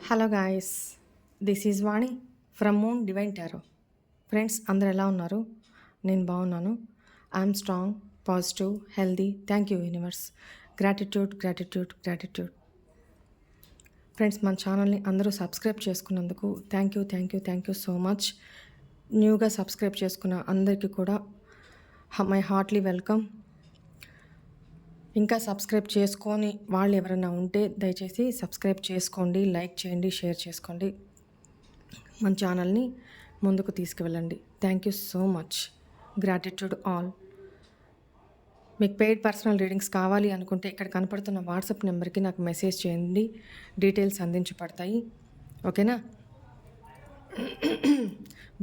Hello guys, this is Vani from moon divine tarot. Friends అందరు ఎలా ఉన్నారు? నేను బాగున్నాను. I'm strong, positive, healthy. Thank you universe. Gratitude gratitude gratitude. Friends మన ఛానల్ని అందరూ సబ్స్క్రైబ్ చేసుకున్నందుకు థ్యాంక్ యూ సో మచ్. న్యూగా సబ్స్క్రైబ్ చేసుకున్న అందరికీ కూడా మై హార్ట్లీ వెల్కమ్. ఇంకా సబ్స్క్రైబ్ చేసుకొని వాళ్ళు ఎవరైనా ఉంటే దయచేసి సబ్స్క్రైబ్ చేసుకోండి, లైక్ చేయండి, షేర్ చేసుకోండి. మన ఛానల్ని ముందుకు తీసుకువెళ్ళండి. Thank you so much. Gratitude all. మీకు పెయిడ్ పర్సనల్ రీడింగ్స్ కావాలి అనుకుంటే ఇక్కడ కనపడుతున్న వాట్సాప్ నెంబర్కి నాకు మెసేజ్ చేయండి, డీటెయిల్స్ అందించబడతాయి. ఓకేనా?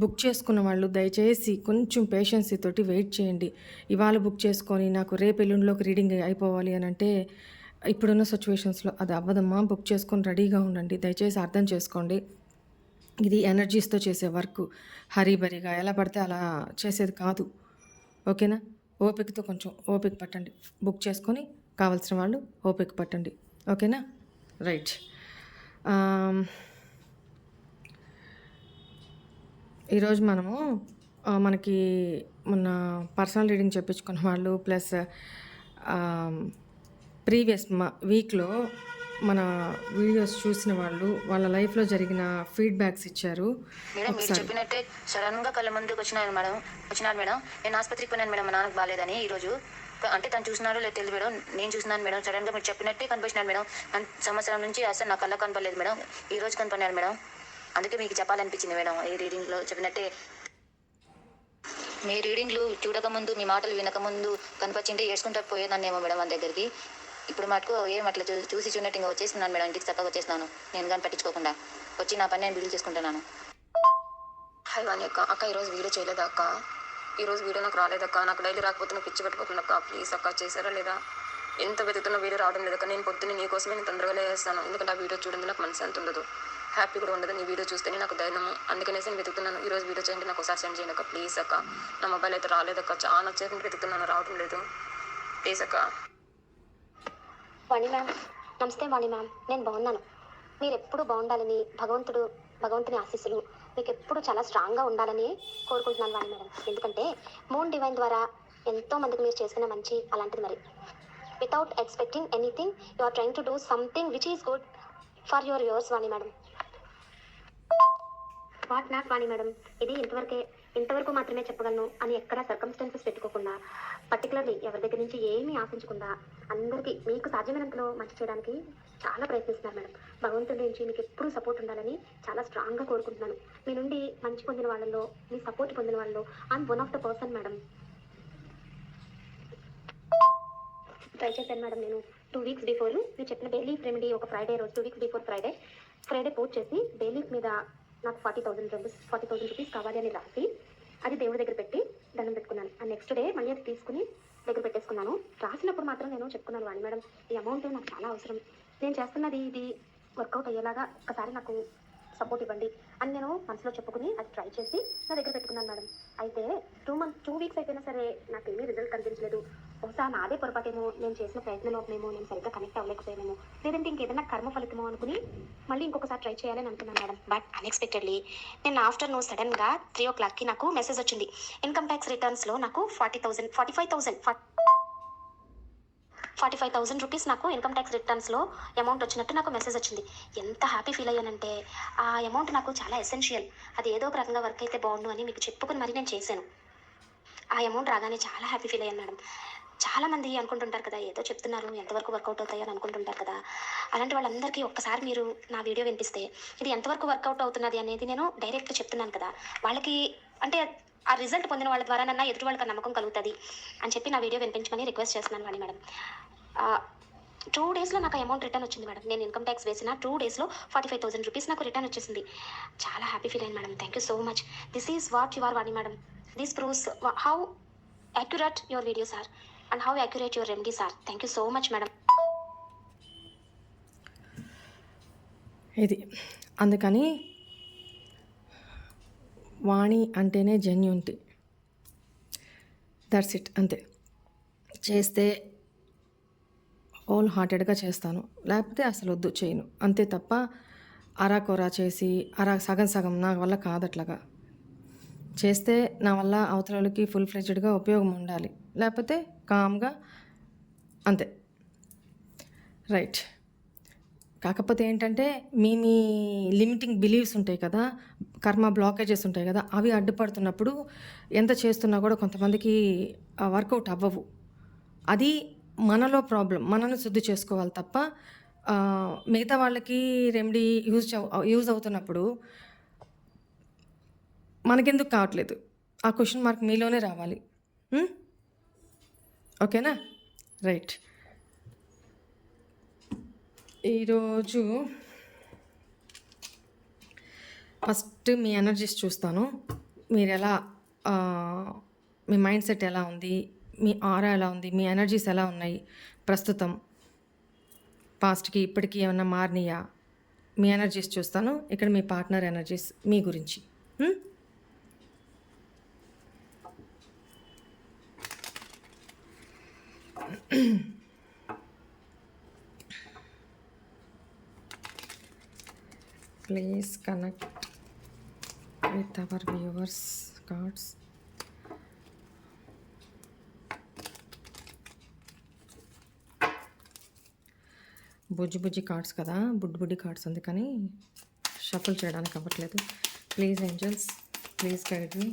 బుక్ చేసుకున్న వాళ్ళు దయచేసి కొంచెం పేషెన్సీ తోటి వెయిట్ చేయండి. ఇవాళ బుక్ చేసుకొని నాకు రేపు ఎల్లుండిలోకి రీడింగ్ అయిపోవాలి అని అంటే ఇప్పుడున్న సిచ్యువేషన్స్లో అది అవ్వదమ్మా. బుక్ చేసుకొని రెడీగా ఉండండి. దయచేసి అర్థం చేసుకోండి. ఇది ఎనర్జీస్తో చేసే వర్క్. హరీబరీగా ఎలా పడితే అలా చేసేది కాదు. ఓకేనా? ఓపికతో కొంచెం ఓపిక పట్టండి. బుక్ చేసుకొని కావాల్సిన వాళ్ళు ఓపిక పట్టండి. ఓకేనా? రైట్. ఈరోజు మనము మనకి మొన్న పర్సనల్ రీడింగ్ చెప్పించుకున్న వాళ్ళు ప్లస్ ప్రీవియస్ వీక్లో మన వీడియోస్ చూసిన వాళ్ళు వాళ్ళ లైఫ్లో జరిగిన ఫీడ్బ్యాక్స్ ఇచ్చారు. మేడం మీరు చెప్పినట్టే సడన్ గా కళ్ళ ముందుకు వచ్చినారు మేడం. నేను ఆసుపత్రికి పోయినాను మేడం, మా నాన్నకు బాగాలేదని. ఈ రోజు అంటే తను చూసినారో లేదు తెలియదు మేడం, నేను చూసినాను మేడం. సడన్ గా మీరు చెప్పినట్టే కనిపించినారు మేడం. సంవత్సరం నుంచి అసలు నా కళ్ళ కనపడలేదు మేడం, ఈ రోజు కనపడినారు మేడం. అందుకే మీకు చెప్పాలనిపించింది మేడం. ఈ రీడింగ్ లో చెప్పినట్టే మీ రీడింగ్లు చూడకముందు, మీ మాటలు వినకముందు కనిపించింటే ఏడ్చుకుంటా పోయేదాన్నేమో మేడం మన దగ్గరికి. ఇప్పుడు మటుకు ఏం అట్లా చూసి చూడట్టు ఇంకా వచ్చేస్తున్నాను మేడం. ఇంటికి చక్కగా వచ్చేస్తున్నాను, నేను కానీ పట్టించుకోకుండా వచ్చి నా పని నేను బిల్డ్ చేసుకుంటున్నాను. హాయ్ వాణి అక్క ఈరోజు వీడియో చేయలేదు అక్క. ఈరోజు వీడియో నాకు రాలేదక్క. నాకు డైలీ రాకపోతే నాకు పిచ్చి పట్టిపోతుంది అక్క. ప్లీజ్ అక్క, చేశారా లేదా? ఎంత వెతుకుతున్న వీడియో రావడం లేదక్క. నేను పొద్దున్న నీకోసమే నేను తొందరగా లేస్తాను, ఎందుకంటే ఆ వీడియో చూడండి నాకు మనసు అంత ఉండదు, హ్యాపీ కూడా ఉండదు. నీ వీడియో చూస్తేనే నాకు ధైర్యము. అందుకనేసి నేను వెతుకుతున్నాను. ఈరోజు వీడియో చేయండి, నాకు ఒకసారి సెండ్ చేయండి అక్క ప్లీజ్ అక్క. నా మొబైల్ అయితే రాలేదక్క, చాలా చేసి వెతుకుతున్నాను, రావడం లేదు. ప్లీజ్ అక్క. వాణి మ్యామ్, నమస్తే వాణి మ్యామ్. నేను బాగున్నాను. మీరు ఎప్పుడు బాగుండాలని భగవంతుని ఆశీస్సులు మీకు ఎప్పుడు చాలా స్ట్రాంగ్గా ఉండాలని కోరుకుంటున్నాను వాణి మేడం. ఎందుకంటే మూన్ డివైన్ ద్వారా ఎంతో మందికి మీరు చేసిన మంచి అలాంటిది. మరి without expecting anything you are trying to do something which is good for your viewers Vani madam. What not Vani madam, ఇది ఇంతవరకు మాత్రమే చెప్పగలను అని ఎక్కడా సర్కమ్స్టాన్సెస్ పెట్టుకోకుండా, పర్టికులర్లీ ఎవరి దగ్గర నుంచి ఏమీ ఆశించకుండా అందరికీ మీకు సాధ్యమైనంతలో మంచి చేయడానికి చాలా ప్రయత్నిస్తున్నారు మేడం. భగవంతుడి నుంచి మీకు ఎప్పుడూ సపోర్ట్ ఉండాలని చాలా స్ట్రాంగ్గా కోరుకుంటున్నాను. మీ నుండి మంచి పొందిన వాళ్ళలో, మీ సపోర్ట్ పొందిన వాళ్ళలో I'm one of the person madam. Try చేశాను మేడం. నేను 2 weeks బిఫోర్ మీరు చెప్పిన బేలీఫ్ రెమెడీ ఒక ఫ్రైడే రోజు 2 weeks బిఫోర్ ఫ్రైడే పోస్ట్ చేసి బేలీఫ్ మీద నాకు 40,000 రూపీస్ కావాలి అని రాసి అది దేవుడి దగ్గర పెట్టి దండం పెట్టుకున్నాను. ఆ నెక్స్ట్ డే మళ్ళీ అది తీసుకుని దగ్గర పెట్టేసుకున్నాను. రాసినప్పుడు మాత్రం నేను చెప్పుకున్నాను వాణి మేడం, ఈ అమౌంట్ నాకు చాలా అవసరం, నేను చేస్తున్నది ఇది వర్కౌట్ అయ్యేలాగా ఒక్కసారి నాకు సపోర్ట్ ఇవ్వండి అని నేను మనసులో చెప్పుకుని అది ట్రై చేసి నా దగ్గర పెట్టుకున్నాను మేడం. అయితే 2 weeks అయిపోయినా సరే నాకు ఏమీ రిజల్ట్ కనిపించలేదు. బహుశా నాదే పొరపాటేమో, నేను చేసిన ప్రయత్నంలోపేమో, నేను సరిగ్గా కనెక్ట్ అవ్వలేకపోయానేమో, లేదంటే ఇంకేదైనా కర్మ ఫలితమో అనుకుని మళ్ళీ ఇంకొకసారి ట్రై చేయాలని అనుకున్నాను మేడం. బట్ అన్ఎక్స్పెక్టెడ్లీ నేను ఆఫ్టర్నూన్ సడన్గా 3 o'clockకి నాకు మెసేజ్ వచ్చింది. ఇన్కమ్ ట్యాక్స్ రిటర్న్స్లో నాకు 45,000 రూపీస్ నాకు ఇన్కమ్ ట్యాక్స్ రిటర్న్స్లో అమౌంట్ వచ్చినట్టు నాకు మెసేజ్ వచ్చింది. ఎంత హ్యాపీ ఫీల్ అయ్యానంటే, ఆ అమౌంట్ నాకు చాలా ఎసెన్షియల్, అది ఏదో ఒక రకంగా వర్క్ అయితే బాగుండు అని మీకు చెప్పుకుని మరి నేను చేశాను. ఆ అమౌంట్ రాగానే చాలా హ్యాపీ ఫీల్ అయ్యాను మేడం. చాలామంది అనుకుంటుంటారు కదా, ఏదో చెప్తున్నారు ఎంతవరకు వర్కౌట్ అవుతాయో అని అనుకుంటుంటారు కదా. అలాంటి వాళ్ళందరికీ ఒక్కసారి మీరు నా వీడియో వినిపిస్తే ఇది ఎంతవరకు వర్కౌట్ అవుతున్నది అనేది నేను డైరెక్ట్గా చెప్తున్నాను కదా, వాళ్ళకి అంటే ఆ రిజల్ట్ పొందిన వాళ్ళ ద్వారా నన్ను ఎదుటి వాళ్ళకి నమ్మకం కలుగుతుంది అని చెప్పి నా వీడియో వినిపించమని రిక్వెస్ట్ చేస్తున్నాను వాణి మేడం. 2 daysలో నాకు అమౌంట్ రిటర్న్ వచ్చింది మేడం. నేను ఇన్కమ్ ట్యాక్స్ వేసిన 2 daysలో 45,000 రూపీస్ నాకు రిటర్న్ వచ్చేసింది. చాలా హ్యాపీ ఫీల్ అయ్యాను madam. Thank you so much. This is what you are Vani madam. This proves how accurate your videos are and how accurate your remedies are. Thank you so much madam. ఇది అందుకని వాణి అంటేనే genuinity. That's it. అంతే. చేస్తే whole హార్టెడ్గా చేస్తాను, లేకపోతే అసలు వద్దు చేయను, అంతే తప్ప అరాకొరా చేసి సగం సగం నా వల్ల కాదు అట్లాగా. చేస్తే నా వల్ల అవతలోళ్ళకి ఫుల్ ఫ్లెడ్జ్డ్‌గా ఉపయోగం ఉండాలి. లేకపోతే కామ్‌గా అంతే. రైట్. కాకపోతే ఏంటంటే మీ మీ లిమిటింగ్ బిలీవ్స్ ఉంటాయి కదా! కర్మ బ్లాకేజెస్ ఉంటాయి కదా! అవి అడ్డుపడుతున్నప్పుడు ఎంత చేస్తున్నా కూడా కొంతమందికి వర్కౌట్ అవ్వవు. అది మనలో ప్రాబ్లమ్. మనల్ని శుద్ధి చేసుకోవాలి తప్ప మిగతా వాళ్ళకి రెమెడీ యూజ్ అవుతున్నప్పుడు మనకెందుకు కావట్లేదు? ఆ క్వెషన్ మార్క్ మీలోనే రావాలి. ఓకేనా? రైట్. ఈరోజు ఫస్ట్ మీ ఎనర్జీస్ చూస్తాను. మీరెలా మీ మైండ్ సెట్ ఎలా ఉంది? మీ ఆరా ఎలా ఉంది? మీ ఎనర్జీస్ ఎలా ఉన్నాయి ప్రస్తుతం? పాస్ట్‌కి, ఇప్పటికి ఏమన్నా మారినాయా? మీ ఎనర్జీస్ చూస్తాను. ఇక్కడ మీ పార్ట్నర్ ఎనర్జీస్ మీ గురించి. Please connect with our viewers cards. బుజ్జి కార్డ్స్ కదా, బుడ్డి కార్డ్స్, అందుకని షఫుల్ చేయడానికి అవ్వట్లేదు. Please angels, please guide me.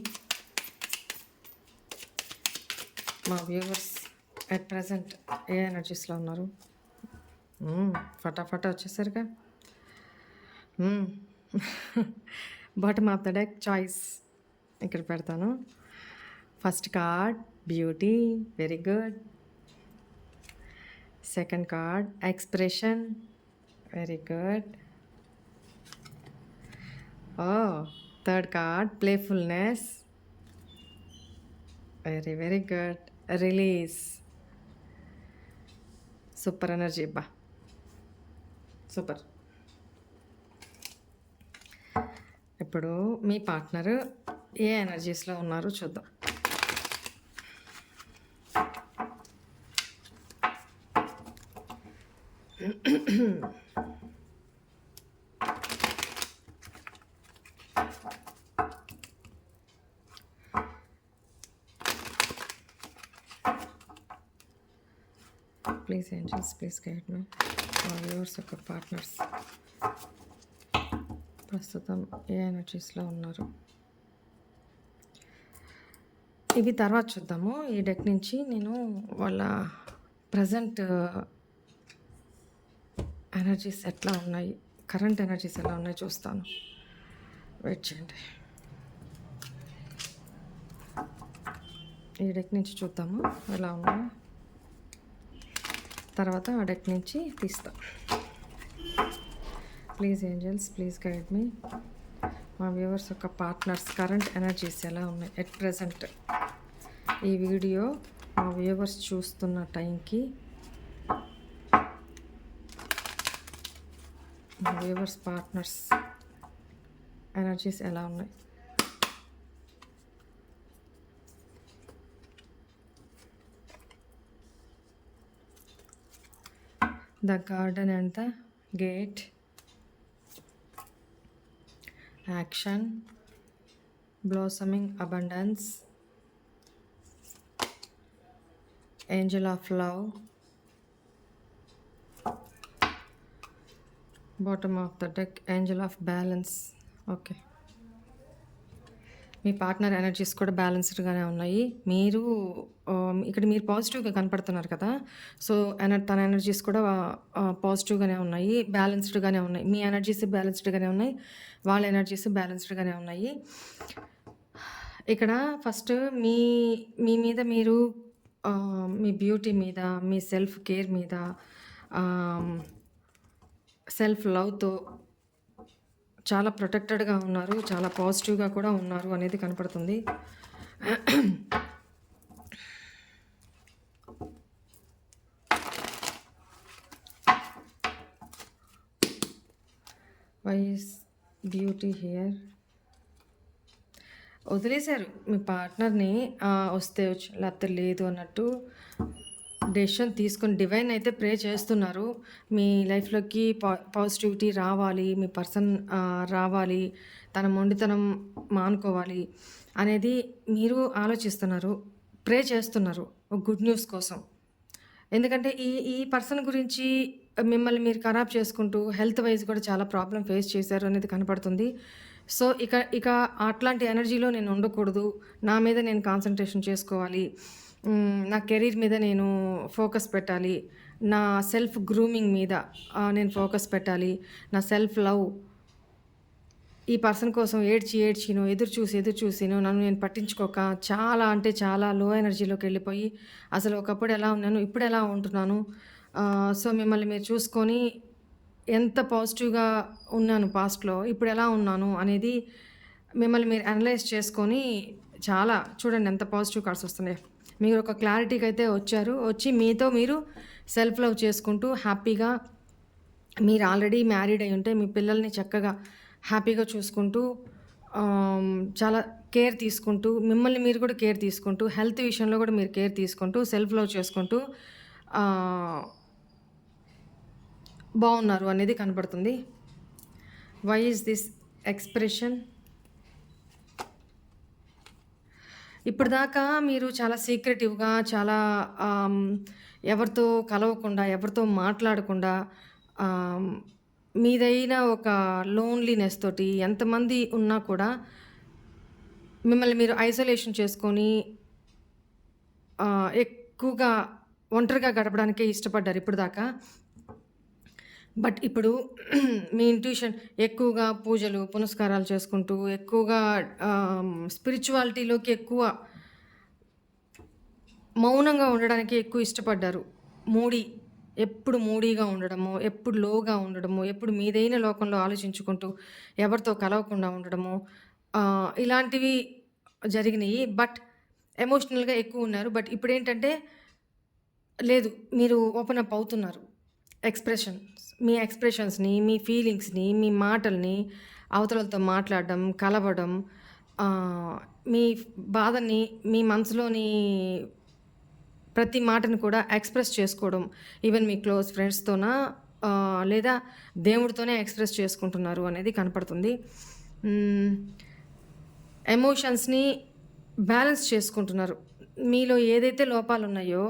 మా వ్యూవర్స్ అట్ ప్రజెంట్ ఏ ఎనర్జీస్లో ఉన్నారు? ఫటాఫటా వచ్చేసరిగా. Bottom of the deck choice ఇక్కడ పెడతాను. First card beauty, very good. Second card expression, very good. Third card playfulness, very good. Release. Super energy అబ్బా, super. ఇప్పుడు మీ పార్ట్నర్ ఏ ఎనర్జీస్లో ఉన్నారో చూద్దాం. Please angels, please guide me. మా వ్యూవర్స్ యొక్క పార్ట్నర్స్ ప్రస్తుతం ఏ ఎనర్జీస్లో ఉన్నారు? ఇవి తర్వాత చూద్దాము. ఈ డెక్ నుంచి నేను వాళ్ళ ప్రజెంట్ ఎనర్జీస్ ఎట్లా ఉన్నాయి, కరెంట్ ఎనర్జీస్ ఎలా ఉన్నాయి చూస్తాను. వెయిట్ చేయండి. ఈ డెక్ నుంచి చూద్దాము ఎలా ఉన్నాయో, తర్వాత ఆ డెక్ నుంచి తీస్తాం. Please angels, please guide me. మా వ్యూవర్స్ యొక్క పార్ట్నర్స్ కరెంట్ ఎనర్జీస్ ఎలా ఉన్నాయి ఎట్ ప్రజెంట్? ఈ వీడియో మా వ్యూవర్స్ చూస్తున్న టైంకి మా వ్యూవర్స్ పార్ట్నర్స్ ఎనర్జీస్ ఎలా ఉన్నాయి? The garden and the gate, action, blossoming abundance, Angel of love, bottom of the deck Angel of balance. Okay, me partner energies కూడా బ్యాలెన్స్డ్గానే ఉన్నాయి. మీరు ఇక్కడ మీరు పాజిటివ్గా కనపడుతున్నారు కదా, సో తన ఎనర్జీస్ కూడా పాజిటివ్గానే ఉన్నాయి, బ్యాలెన్స్డ్గానే ఉన్నాయి. మీ ఎనర్జీస్ బ్యాలెన్స్డ్గానే ఉన్నాయి, వాళ్ళ ఎనర్జీస్ బ్యాలెన్స్డ్గానే ఉన్నాయి. ఇక్కడ ఫస్ట్ మీ మీ మీద మీరు మీ బ్యూటీ మీద, మీ సెల్ఫ్ కేర్ మీద, సెల్ఫ్ లవ్తో చాలా ప్రొటెక్టెడ్గా ఉన్నారు, చాలా పాజిటివ్గా కూడా ఉన్నారు అనేది కనపడుతుంది. Why is beauty here? వదిలేశారు మీ పార్ట్నర్ని, వస్తే వచ్చి లేకపోతే లేదు అన్నట్టు డెసిషన్ తీసుకొని డివైన్ అయితే ప్రే చేస్తున్నారు. మీ లైఫ్‌లోకి పాజిటివిటీ రావాలి. మీ పర్సన్ రావాలి. తన మొండితనం మానుకోవాలి అనేది మీరు ఆలోచిస్తున్నారు. ప్రే చేస్తున్నారు. ఒక గుడ్ న్యూస్ కోసం. ఎందుకంటే ఈ ఈ పర్సన్ గురించి మిమ్మల్ని మీరు ఖరాబ్ చేసుకుంటూ హెల్త్ వైజ్ కూడా చాలా ప్రాబ్లమ్ ఫేస్ చేశారు అనేది కనపడుతుంది. సో, ఇక అట్లాంటి ఎనర్జీలో నేను ఉండకూడదు. నా మీద నేను కాన్సంట్రేషన్ చేసుకోవాలి. నా కెరీర్ మీద నేను ఫోకస్ పెట్టాలి. నా సెల్ఫ్ గ్రూమింగ్ మీద నేను ఫోకస్ పెట్టాలి. నా సెల్ఫ్ లవ్ ఈ పర్సన్ కోసం ఏడ్చినో, ఎదురు చూసినో నన్ను నేను పట్టించుకోక చాలా అంటే చాలా లో ఎనర్జీలోకి వెళ్ళిపోయి అసలు ఒకప్పుడు ఎలా ఉన్నాను, ఇప్పుడు ఎలా ఉంటున్నాను. సో, మిమ్మల్ని మీరు చూసుకొని ఎంత పాజిటివ్‌గా ఉన్నాను పాస్ట్‌లో, ఇప్పుడు ఎలా ఉన్నాను అనేది మిమ్మల్ని మీరు అనలైజ్ చేసుకొని చాలా చూడండి ఎంత పాజిటివ్ కార్డ్స్ వస్తున్నాయో. మీరు ఒక క్లారిటీకి అయితే వచ్చారు. వచ్చి మీతో మీరు సెల్ఫ్ లవ్ చేసుకుంటూ హ్యాపీగా మీరు ఆల్రెడీ మ్యారీడ్ అయి ఉంటే మీ పిల్లల్ని చక్కగా హ్యాపీగా చూసుకుంటూ చాలా కేర్ తీసుకుంటూ మిమ్మల్ని మీరు కూడా కేర్ తీసుకుంటూ హెల్త్ విషయంలో కూడా మీరు కేర్ తీసుకుంటూ సెల్ఫ్ లవ్ చేసుకుంటూ బాగున్నారు అనేది కనపడుతుంది. Why is this expression? ఇప్పటిదాకా మీరు చాలా సీక్రెటివ్గా చాలా ఎవరితో కలవకుండా ఎవరితో మాట్లాడకుండా మీదైన ఒక లోన్లీనెస్ తోటి ఎంతమంది ఉన్నా కూడా మిమ్మల్ని మీరు ఐసోలేషన్ చేసుకొని ఎక్కువగా ఒంటరిగా గడపడానికే ఇష్టపడ్డారు ఇప్పటిదాకా. బట్ ఇప్పుడు మీ ఇంట్యూషన్ ఎక్కువగా పూజలు పునస్కారాలు చేసుకుంటూ ఎక్కువగా స్పిరిచువాలిటీలోకి ఎక్కువ మౌనంగా ఉండడానికి ఎక్కువ ఇష్టపడ్డారు. ఎప్పుడు మూడీగా ఉండడము, ఎప్పుడు లోగా ఉండడము, ఎప్పుడు మీదైన లోకంలో ఆలోచించుకుంటూ ఎవరితో కలవకుండా ఉండడము ఇలాంటివి జరిగినాయి. బట్ ఎమోషనల్గా ఎక్కువ ఉన్నారు. బట్ ఇప్పుడేంటంటే లేదు, మీరు ఓపెన్ అప్ అవుతున్నారు. మీ ఎక్స్ప్రెషన్స్ని, మీ ఫీలింగ్స్ని, మీ మాటల్ని అవతలతో మాట్లాడడం, కలవడం, మీ బాధని, మీ మనసులోని ప్రతి మాటను కూడా ఎక్స్ప్రెస్ చేసుకోవడం, ఈవెన్ మీ క్లోజ్ ఫ్రెండ్స్తోనా లేదా దేవుడితోనే ఎక్స్ప్రెస్ చేసుకుంటున్నారు అనేది కనపడుతుంది. ఎమోషన్స్ని బ్యాలెన్స్ చేసుకుంటున్నారు. మీలో ఏదైతే లోపాలు ఉన్నాయో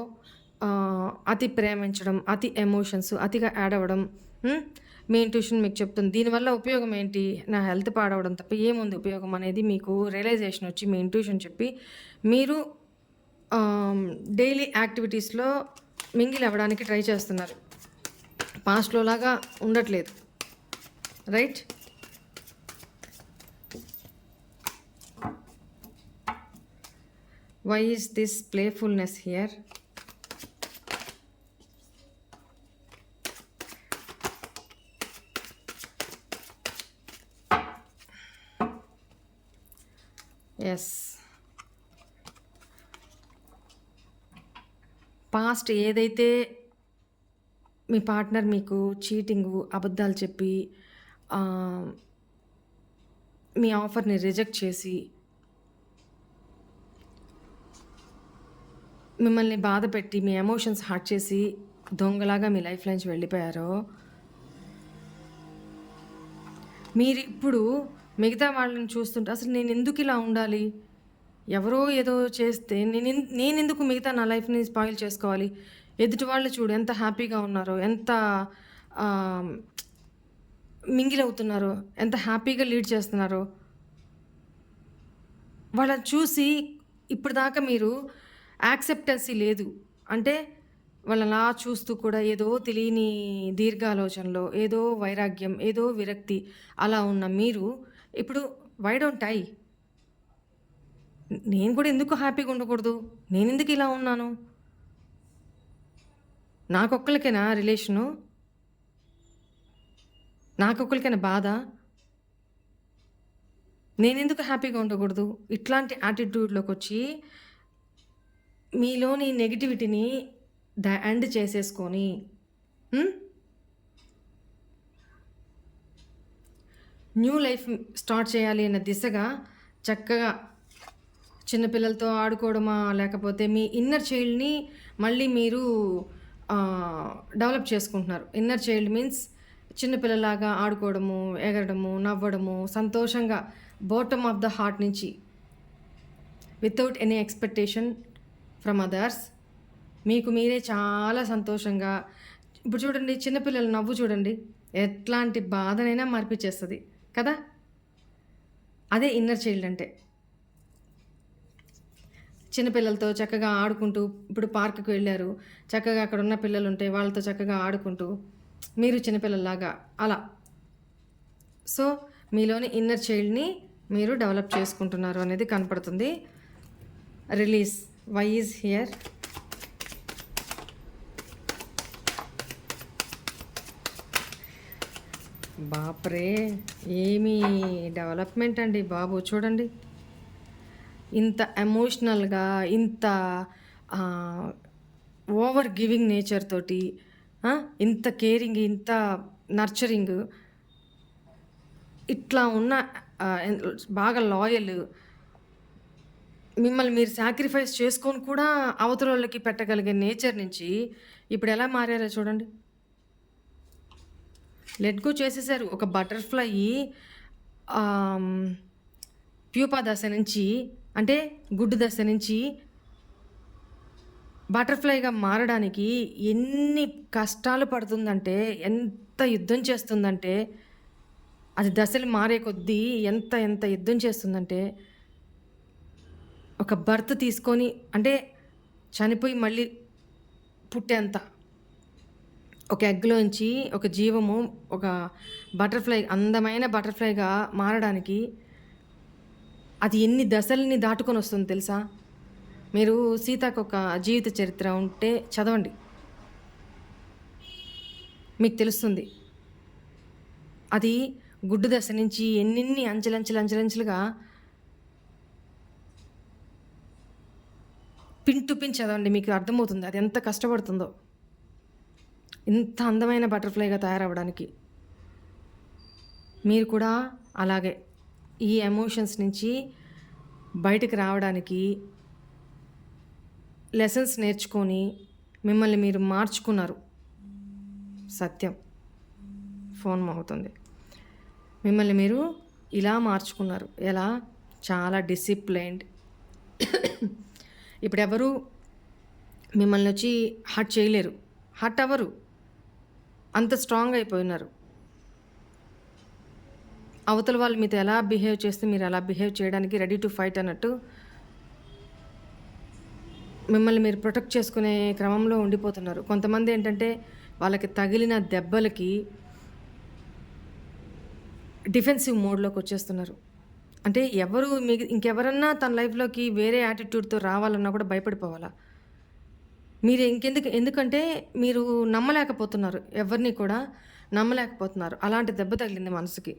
అతి ప్రేమించడం, అతి ఎమోషన్స్ అతిగా యాడ్ అవ్వడం మీ ఇంట్యూషన్ మీకు చెప్తుంది. దీనివల్ల ఉపయోగం ఏంటి? నా హెల్త్ పాడవడం తప్ప ఏముంది ఉపయోగం అనేది మీకు రియలైజేషన్ వచ్చి మీ ఇంట్యూషన్ చెప్పి మీరు డైలీ యాక్టివిటీస్లో మింగిల్ అవ్వడానికి ట్రై చేస్తున్నారు. పాస్ట్లో లాగా ఉండట్లేదు. Right? Why is this playfulness here? Yes, past ఏదైతే మీ పార్ట్నర్ మీకు చీటింగు, అబద్ధాలు చెప్పి మీ ఆఫర్ని రిజెక్ట్ చేసి మిమ్మల్ని బాధ పెట్టి మీ ఎమోషన్స్ హర్ట్ చేసి దొంగలాగా మీ లైఫ్ నుంచి వెళ్ళిపోయారో, మీరు ఇప్పుడు మిగతా వాళ్ళని చూస్తుంటే అసలు నేను ఎందుకు ఇలా ఉండాలి, ఎవరో ఏదో చేస్తే నేనెందుకు మిగతా నా లైఫ్ని స్పాయిల్ చేసుకోవాలి, ఎదుటి వాళ్ళు చూడు ఎంత హ్యాపీగా ఉన్నారో, ఎంత మింగిల్ అవుతున్నారో, ఎంత హ్యాపీగా లీడ్ చేస్తున్నారో వాళ్ళని చూసి ఇప్పటిదాకా మీరు యాక్సెప్టెన్సీ లేదు అంటే వాళ్ళలా చూస్తూ కూడా ఏదో తెలియని దీర్ఘాలోచనలో, ఏదో వైరాగ్యం, ఏదో విరక్తి అలా ఉన్న మీరు ఇప్పుడు వై డోంట్ ఐ, నేను కూడా ఎందుకు హ్యాపీగా ఉండకూడదు, నేను ఎందుకు ఇలా ఉన్నాను, నాకొక్కరికైనా రిలేషను, నాకొక్కరికైనా బాధ, నేనెందుకు హ్యాపీగా ఉండకూడదు, ఇట్లాంటి యాటిట్యూడ్లోకి వచ్చి మీలోని నెగిటివిటీని ఎండ్ చేసేసుకొని న్యూ లైఫ్ స్టార్ట్ చేయాలి అన్న దిశగా చక్కగా చిన్నపిల్లలతో ఆడుకోవడమా? లేకపోతే మీ ఇన్నర్ చైల్డ్‌ని మళ్ళీ మీరు డెవలప్ చేసుకుంటున్నారు. ఇన్నర్ చైల్డ్ మీన్స్ చిన్నపిల్లలాగా ఆడుకోవడము, ఎగరడము, నవ్వడము, సంతోషంగా బాటమ్ ఆఫ్ ద హార్ట్ నుంచి without any expectation from others మీకు మీరే చాలా సంతోషంగా ఇప్పుడు చూడండి చిన్నపిల్లల నవ్వు చూడండి. ఎట్లాంటి బాధనైనా మరిపిచ్చేస్తది కదా! అదే ఇన్నర్ చైల్డ్ అంటే. చిన్నపిల్లలతో చక్కగా ఆడుకుంటూ ఇప్పుడు పార్క్‌కి వెళ్లారు. చక్కగా అక్కడున్న పిల్లలుంటే వాళ్ళతో చక్కగా ఆడుకుంటూ మీరు చిన్నపిల్లల్లాగా అలా. సో, మీలోని ఇన్నర్ చైల్డ్‌ని మీరు డెవలప్ చేసుకుంటున్నారు అనేది కనపడుతుంది. రిలీజ్. Why is here? బాప్రే! ఏమి డెవలప్‌మెంట్ అండి బాబు చూడండి. ఇంత ఎమోషనల్‌గా, ఇంత ఆహ్, ఓవర్ గివింగ్ నేచర్ తోటి ఇంత కేరింగ్, ఇంత నర్చరింగ్ ఇట్లా ఉన్న ఎన్ బాగా లాయల్ మిమ్మల్ని మీరు సాక్రిఫైస్ చేసుకొని కూడా అవతలోళ్ళకి పెట్టగలిగే నేచర్ నుంచి ఇప్పుడు ఎలా మారారో చూడండి. లెట్ గో చేసేసారు. ఒక బటర్‌ఫ్లై ఆహ్, ప్యూపా దశ నుంచి అంటే గుడ్డు దశ నుంచి బటర్‌ఫ్లైగా మారడానికి ఎన్ని కష్టాలు పడుతుందంటే, ఎంత యుద్ధం చేస్తుందంటే, అది దశలు మారే కొద్దీ ఎంత యుద్ధం చేస్తుందంటే, ఒక బర్త్ తీసుకొని అంటే చనిపోయి మళ్ళీ పుట్టేంత. ఒక ఎగ్‌లోంచి ఒక జీవము ఒక బటర్‌ఫ్లై అందమైన బటర్‌ఫ్లైగా మారడానికి అది ఎన్ని దశల్ని దాటుకొనొస్తుంది తెలుసా? మీరు సీతకొక జీవిత చరిత్ర ఉంటే చదవండి. మీకు తెలుస్తుంది. అది గుడ్డు దశ నుంచి ఎన్నెన్ని అంచెలంచెలుగా పిన్ టు పిన్ చదవండి. మీకు అర్థమవుతుంది అది ఎంత కష్టపడుతుందో. ఇంత అందమైన బటర్‌ఫ్లైగా తయారవ్వడానికి. మీరు కూడా అలాగే ఈ ఎమోషన్స్ నుంచి బయటికి రావడానికి లెసన్స్ నేర్చుకొని మిమ్మల్ని మీరు మార్చుకున్నారు. సత్యం. ఫోన్ మోగుతుంది. మిమ్మల్ని మీరు ఇలా మార్చుకున్నారు. ఎలా? చాలా డిసిప్లైన్డ్. ఇప్పుడెవరు మిమ్మల్ని వచ్చి హర్ట్ చేయలేరు. హర్ట్ అవ్వరు. అంత స్ట్రాంగ్ అయిపోయినారు. అవతల వాళ్ళు మీతో ఎలా బిహేవ్ చేస్తే మీరు అలా బిహేవ్ చేయడానికి రెడీ టు ఫైట్ అన్నట్టు మిమ్మల్ని మీరు ప్రొటెక్ట్ చేసుకునే క్రమంలో ఉండిపోతున్నారు. కొంతమంది ఏంటంటే వాళ్ళకి తగిలిన దెబ్బలకి డిఫెన్సివ్ మోడ్‌లోకి వచ్చేస్తున్నారు. అంటే ఎవరు ఇంకెవరన్నా తన లైఫ్‌లోకి వేరే యాటిట్యూడ్‌తో రావాలన్నా కూడా భయపడిపోవాలా? మీరు ఎందుకంటే మీరు నమ్మలేకపోతున్నారు. ఎవరిని కూడా నమ్మలేకపోతున్నారు. అలాంటి దెబ్బ తగిలింది మనసుకి.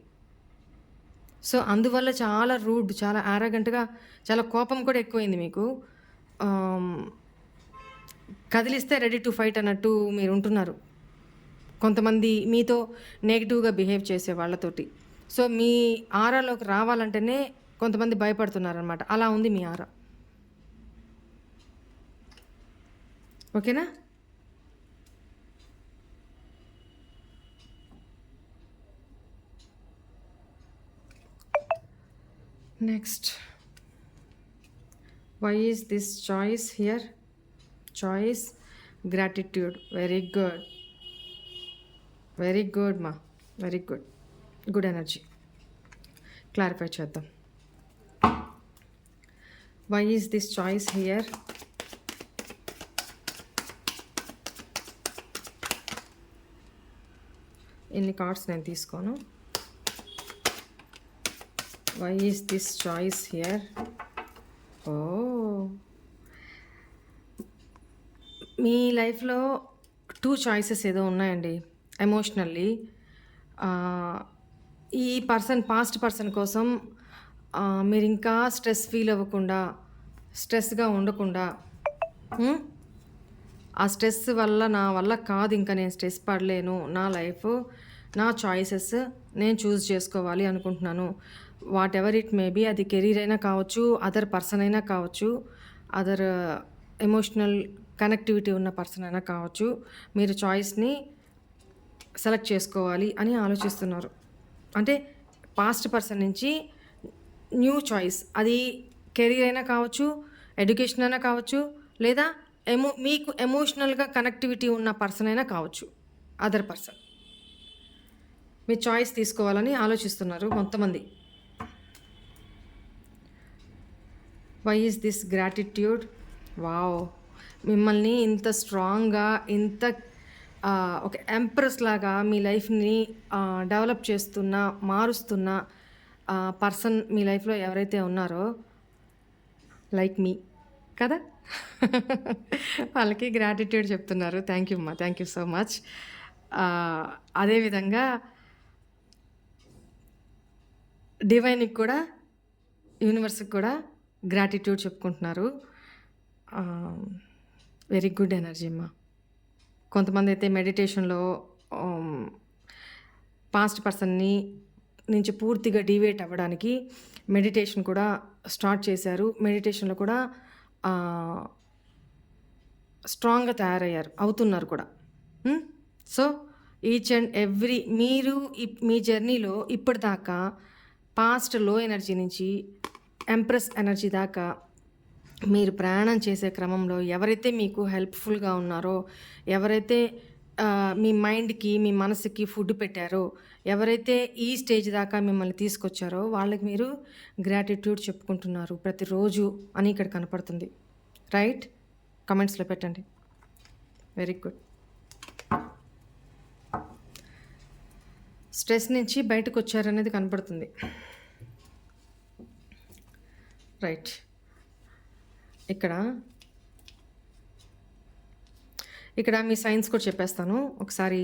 సో, అందువల్ల చాలా రూడ్, చాలా యారగెంట్‌గా, చాలా కోపం కూడా ఎక్కువైంది మీకు. కదిలిస్తే రెడీ టు ఫైట్ అన్నట్టు మీరుంటున్నారు. కొంతమంది మీతో నెగెటివ్‌గా బిహేవ్ చేసే వాళ్ళతోటి. సో, మీ ఆరాలోకి రావాలంటేనే కొంతమంది భయపడుతున్నారనమాట. అలా ఉంది మీ ఆరా. ఓకేనా? Next. Why is this choice here? Choice gratitude. Very good. Very good మా. Very good. Good energy. Clarify చేద్దాం. Why is this choice here? ఇన్ని కార్డ్స్ నేను తీసుకోను. Why is this choice here? ఓ, మీ లైఫ్లో 2 చాయిసెస్ ఏదో ఉన్నాయండి ఎమోషనల్లీ. ఈ పాస్ట్ పర్సన్ కోసం మీరు ఇంకా స్ట్రెస్ ఫీల్ అవ్వకుండా, స్ట్రెస్గా ఉండకుండా, ఆ స్ట్రెస్ వల్ల నా వల్ల కాదు ఇంకా నేను స్ట్రెస్ పడలేను, నా లైఫ్, నా చాయిసెస్ నేను చూస్ చేసుకోవాలి అనుకుంటున్నాను, whatever it may be, అది కెరీర్ అయినా కావచ్చు, అదర్ పర్సన్ అయినా కావచ్చు, అదర్ ఎమోషనల్ కనెక్టివిటీ ఉన్న పర్సన్ అయినా కావచ్చు, మీరు చాయిస్ని సెలెక్ట్ చేసుకోవాలి అని ఆలోచిస్తున్నారు. అంటే పాస్ట్ పర్సన్ నుంచి న్యూ చాయిస్, అది కెరీర్ అయినా కావచ్చు, ఎడ్యుకేషన్ అయినా కావచ్చు, లేదా మీకు ఎమోషనల్గా కనెక్టివిటీ ఉన్న పర్సన్ అయినా కావచ్చు, అదర్ పర్సన్. మీ చాయిస్ తీసుకోవాలని ఆలోచిస్తున్నారు కొంతమంది. Why is this gratitude? Wow, మిమ్మల్ని ఇంత స్ట్రాంగ్గా, ఇంత ఒక ఎంప్రెస్ లాగా మీ లైఫ్ని డెవలప్ చేస్తున్న, మారుస్తున్న పర్సన్ మీ లైఫ్లో ఎవరైతే ఉన్నారో, లైక్ మీ కదా, వాళ్ళకి గ్రాటిట్యూడ్ చెప్తున్నారు. థ్యాంక్ యూ అమ్మా, థ్యాంక్ యూ సో మచ్. అదేవిధంగా డివైన్కి కూడా, యూనివర్స్కి కూడా గ్రాటిట్యూడ్ చెప్పుకుంటున్నారు. వెరీ గుడ్ ఎనర్జీ అమ్మా. కొంతమంది అయితే మెడిటేషన్లో పాస్ట్ పర్సన్ని నుంచి పూర్తిగా డివేట్ అవ్వడానికి మెడిటేషన్ కూడా స్టార్ట్ చేశారు. మెడిటేషన్లో కూడా స్ట్రాంగ్గా తయారయ్యారు, అవుతున్నారు కూడా. సో ఈచ్ అండ్ ఎవ్రీ, మీరు మీ జర్నీలో ఇప్పటిదాకా పాస్ట్ లో ఎనర్జీ నుంచి ఎంప్రెస్ ఎనర్జీ దాకా మీరు ప్రయాణం చేసే క్రమంలో ఎవరైతే మీకు హెల్ప్ఫుల్గా ఉన్నారో, ఎవరైతే మీ మైండ్కి, మీ మనసుకి ఫుడ్ పెట్టారో, ఎవరైతే ఈ స్టేజ్ దాకా మిమ్మల్ని తీసుకొచ్చారో వాళ్ళకి మీరు గ్రాటిట్యూడ్ చెప్పుకుంటున్నారు ప్రతిరోజు అని ఇక్కడ కనపడుతుంది. రైట్? కమెంట్స్లో పెట్టండి. Very good. స్ట్రెస్ నుంచి బయటకు వచ్చారనేది కనపడుతుంది. రైట్. ఇక్కడ మీ సైన్స్ కూడా చెప్పేస్తాను, ఒకసారి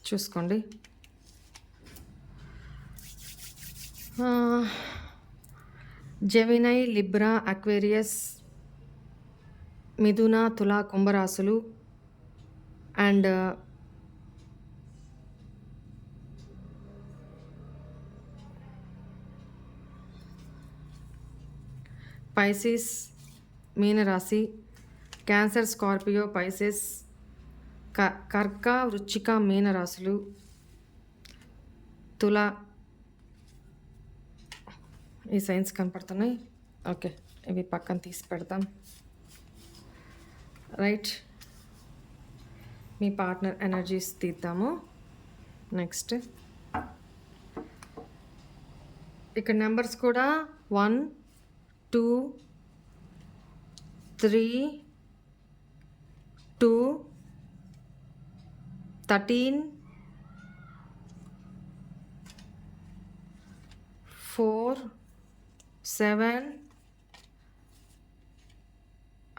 చూసుకోండి. జెమినై, లిబ్రా, అక్వేరియస్, మిథున, తులా, కుంభరాశులు అండ్ పైసిస్, మీనరాశి, క్యాన్సర్, స్కార్పియో, పైసిస్, కర్క, వృచ్చిక, మీనరాశులు, తుల, ఈ సైన్స్ కనపడుతున్నాయి. ఓకే, ఇవి పక్కన తీసి పెడతాం. రైట్, మీ పార్ట్నర్ ఎనర్జీస్ తీద్దాము. నెక్స్ట్ ఇక్కడ నెంబర్స్ కూడా 1, 2, 3, 2, 13, 4, 7,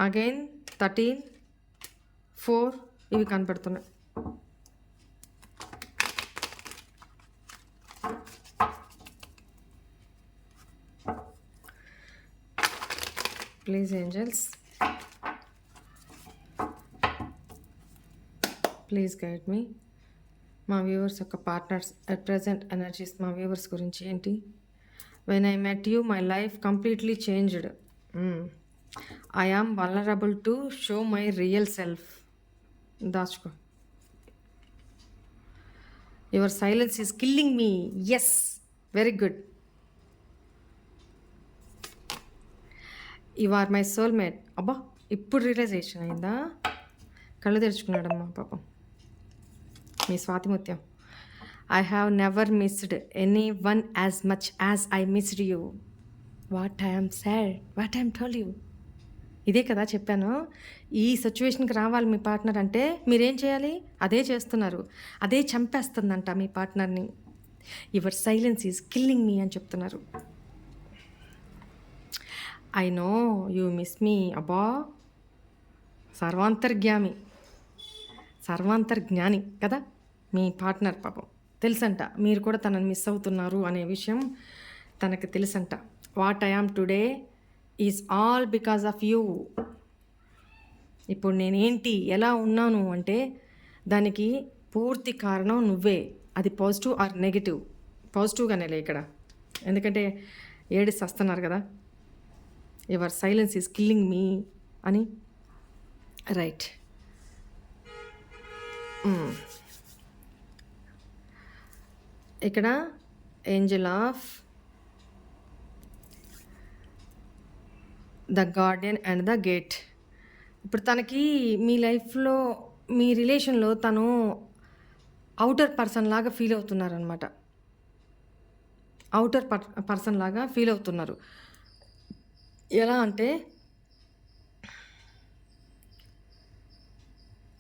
అగైన్ 13, 4 ఇవి కనపడుతున్నాయి. Please angels, please guide me. మా వ్యూవర్స్ యొక్క పార్ట్నర్స్ అట్ ప్రజెంట్ ఎనర్జీస్ మా వ్యూవర్స్ గురించి ఏంటి? When I met you my life completely changed. I am vulnerable to show my real self. దాచుకో. Your silence is killing me. Yes, very good. You are my soulmate. అబ్బా, ఇప్పుడు realization అయిందా? కళ్ళు తెరుచుకున్నాడమ్మా పాపం మీ Swathimuthyam. I have never missed any one as much as I missed you. What I'm sad, what I'm told you. ఇదే కదా చెప్పాను. ఈ సిచ్యువేషన్కి రావాలి మీ పార్ట్నర్ అంటే మీరేం చేయాలి? అదే చేస్తున్నారు. అదే చంపేస్తుందంట మీ పార్ట్నర్ని. Your silence is killing me అని చెప్తున్నారు. I know you miss me. అబ్బా, సర్వాంతర్జ్ఞాని కదా మీ పార్ట్నర్. పాపం తెలుసంట మీరు కూడా తనని మిస్ అవుతున్నారు అనే విషయం తనకి తెలుసంట. What I am today is all because of you. ఇప్పుడు నేనేంటి, ఎలా ఉన్నాను అంటే దానికి పూర్తి కారణం నువ్వే. అది పాజిటివ్ ఆర్ నెగిటివ్, పాజిటివ్గానేలే ఇక్కడ, ఎందుకంటే ఏడిసి వస్తున్నారు కదా, your silence is killing me అని. రైట్. ఇక్కడ Angel of the garden and the gate. ఇప్పుడు తనకి మీ లైఫ్లో, మీ రిలేషన్లో తను అవుటర్ పర్సన్ లాగా ఫీల్ అవుతున్నారనమాట. అవుటర్ పర్సన్ లాగా ఫీల్ అవుతున్నారు. ఎలా అంటే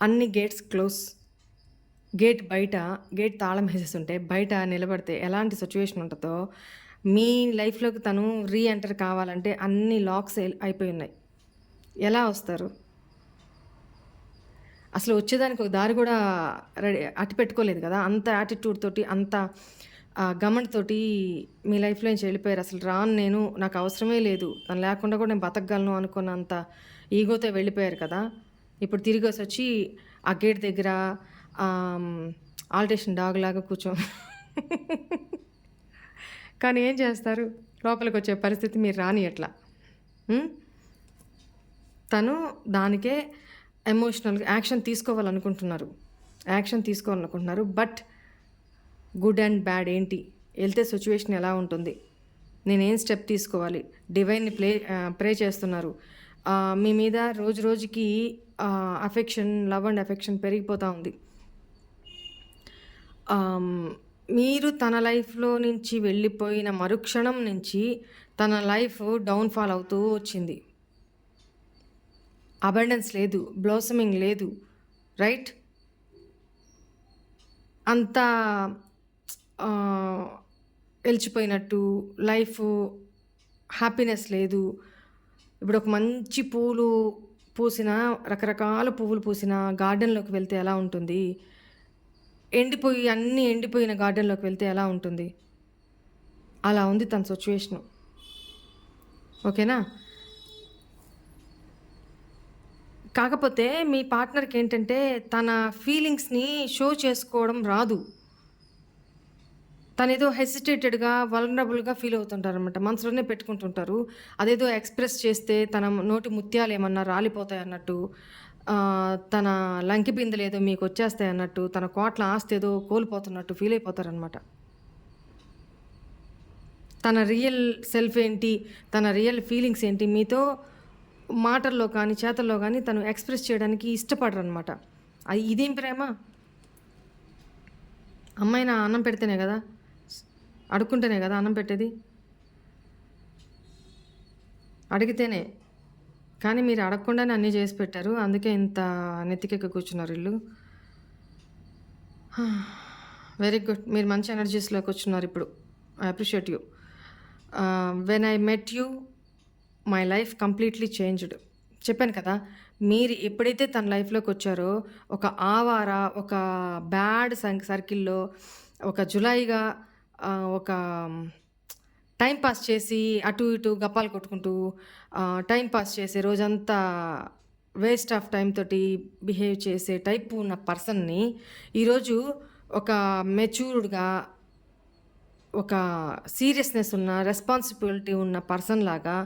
అన్ని గేట్స్ క్లోజ్, గేట్ తాళం వేసేస్తుంటే బయట నిలబడితే ఎలాంటి సిచ్యువేషన్ ఉంటుందో, మీ లైఫ్లోకి తను రీఎంటర్ కావాలంటే అన్ని లాక్స్ అయిపోయి ఉన్నాయి. ఎలా వస్తారు? అసలు వచ్చేదానికి ఒక దారి కూడా రెడీ అట్టి పెట్టుకోలేదు కదా. అంత యాటిట్యూడ్ తోటి, అంత గమన్ తోటి మీ లైఫ్లో నుంచి వెళ్ళిపోయారు. అసలు రాను నేను, నాకు అవసరమే లేదు, తను లేకుండా కూడా నేను బతకగలను అనుకున్నంత ఈగోతో వెళ్ళిపోయారు కదా. ఇప్పుడు తిరిగి వచ్చి ఆ గేట్ దగ్గర ఆల్టేషన్ డాగ్ లాగా కూర్చో కానీ ఏం చేస్తారు? లోపలికి వచ్చే పరిస్థితి మీరు రాని ఎట్లా? తను దానికే ఎమోషనల్గా యాక్షన్ తీసుకోవాలనుకుంటున్నారు. బట్ గుడ్ అండ్ బ్యాడ్ ఏంటి, వెళ్తే సిచ్యువేషన్ ఎలా ఉంటుంది, నేనేం స్టెప్ తీసుకోవాలి, డివైన్ని ప్రే చేస్తున్నారు. మీ మీద రోజు రోజుకి అఫెక్షన్, లవ్ అండ్ అఫెక్షన్ పెరిగిపోతూ ఉంది. మీరు తన లైఫ్లో నుంచి వెళ్ళిపోయిన మరుక్షణం నుంచి తన లైఫ్ డౌన్ఫాల్ అవుతూ వచ్చింది. అబండెన్స్ లేదు, బ్లాసమింగ్ లేదు, రైట్? అంతా వెలిచిపోయినట్టు, లైఫ్ హ్యాపీనెస్ లేదు. ఇప్పుడు ఒక మంచి పూలు పూసిన, రకరకాల పువ్వులు పూసిన గార్డెన్లోకి వెళ్తే ఎలా ఉంటుంది? అన్నీ ఎండిపోయిన గార్డెన్లోకి వెళ్తే ఎలా ఉంటుంది? అలా ఉంది తన సిచ్యువేషను. ఓకేనా? కాకపోతే మీ పార్ట్నర్కి ఏంటంటే తన ఫీలింగ్స్ని షో చేసుకోవడం రాదు. తనేదో హెసిటేటెడ్గా, వల్నరబుల్గా ఫీల్ అవుతుంటారనమాట. మనసులోనే పెట్టుకుంటుంటారు. అదేదో ఎక్స్ప్రెస్ చేస్తే తన నోటి ముత్యాలు ఏమన్నా రాలిపోతాయి అన్నట్టు, తన లంకి బిందెలు ఏదో మీకు వచ్చేస్తాయి అన్నట్టు, తన కోట్ల ఆస్తి ఏదో కోల్పోతున్నట్టు ఫీల్ అయిపోతారనమాట. తన రియల్ సెల్ఫ్ ఏంటి, తన రియల్ ఫీలింగ్స్ ఏంటి మీతో మాటల్లో కానీ చేతల్లో కానీ తను ఎక్స్ప్రెస్ చేయడానికి ఇష్టపడరు అనమాట. ఇదేం ప్రేమ? అమ్మాయినా అన్నం పెడితేనే కదా, అడుక్కుంటేనే కదా అన్నం పెట్టేది, అడిగితేనే. కానీ మీరు అడగకుండానే అన్నీ చేసి పెట్టారు, అందుకే ఇంత నెత్తికెక్క కూర్చున్నారు వీళ్ళు. వెరీ గుడ్, మీరు మంచి ఎనర్జీస్లోకి వచ్చున్నారు ఇప్పుడు. I appreciate you. When I met you my life completely changed. చెప్పాను కదా, మీరు ఎప్పుడైతే తన లైఫ్లోకి వచ్చారో ఒక ఆవార, ఒక బ్యాడ్ సర్కిల్లో, ఒక జులాయిగా, ఒక టైం పాస్ చేసి అటు ఇటు గప్పాలు కొట్టుకుంటూ టైం పాస్ చేసే, రోజంతా వేస్ట్ ఆఫ్ టైం తోటి బిహేవ్ చేసే టైప్ ఉన్న పర్సన్ని ఈరోజు ఒక మెచ్యూర్డ్గా, ఒక సీరియస్నెస్ ఉన్న, రెస్పాన్సిబిలిటీ ఉన్న పర్సన్ లాగా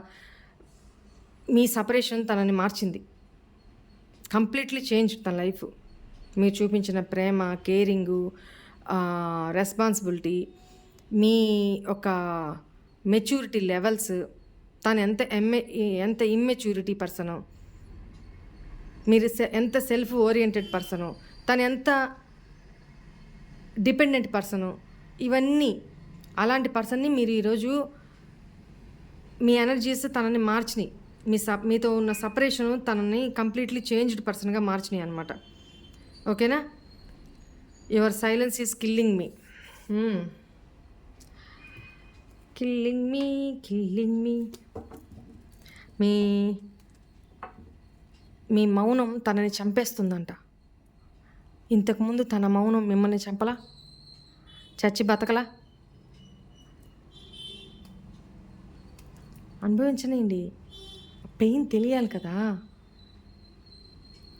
మీ సపరేషన్ తనని మార్చింది. కంప్లీట్లీ చేంజ్ తన లైఫ్. మీరు చూపించిన ప్రేమ, కేరింగు, రెస్పాన్సిబిలిటీ, మీ ఒక మెచ్యూరిటీ లెవెల్స్, తను ఎంత ఇమ్మెచ్యూరిటీ పర్సను, మీరు ఎంత సెల్ఫ్ ఓరియంటెడ్ పర్సను, తను ఎంత డిపెండెంట్ పర్సను, ఇవన్నీ అలాంటి పర్సన్ని మీరు ఈరోజు మీ ఎనర్జీస్ తనని మార్చినాయి. మీతో ఉన్న సపరేషను తనని కంప్లీట్లీ చేంజ్డ్ పర్సన్గా మార్చినాయి అనమాట. ఓకేనా? Your silence is killing me. Killing me. మీ మౌనం తనని చంపేస్తుందంట. ఇంతకుముందు తన మౌనం మిమ్మల్ని చంపలా? చచ్చి బతకలా? అనుభవించనండి, పెయిన్ తెలియాలి కదా,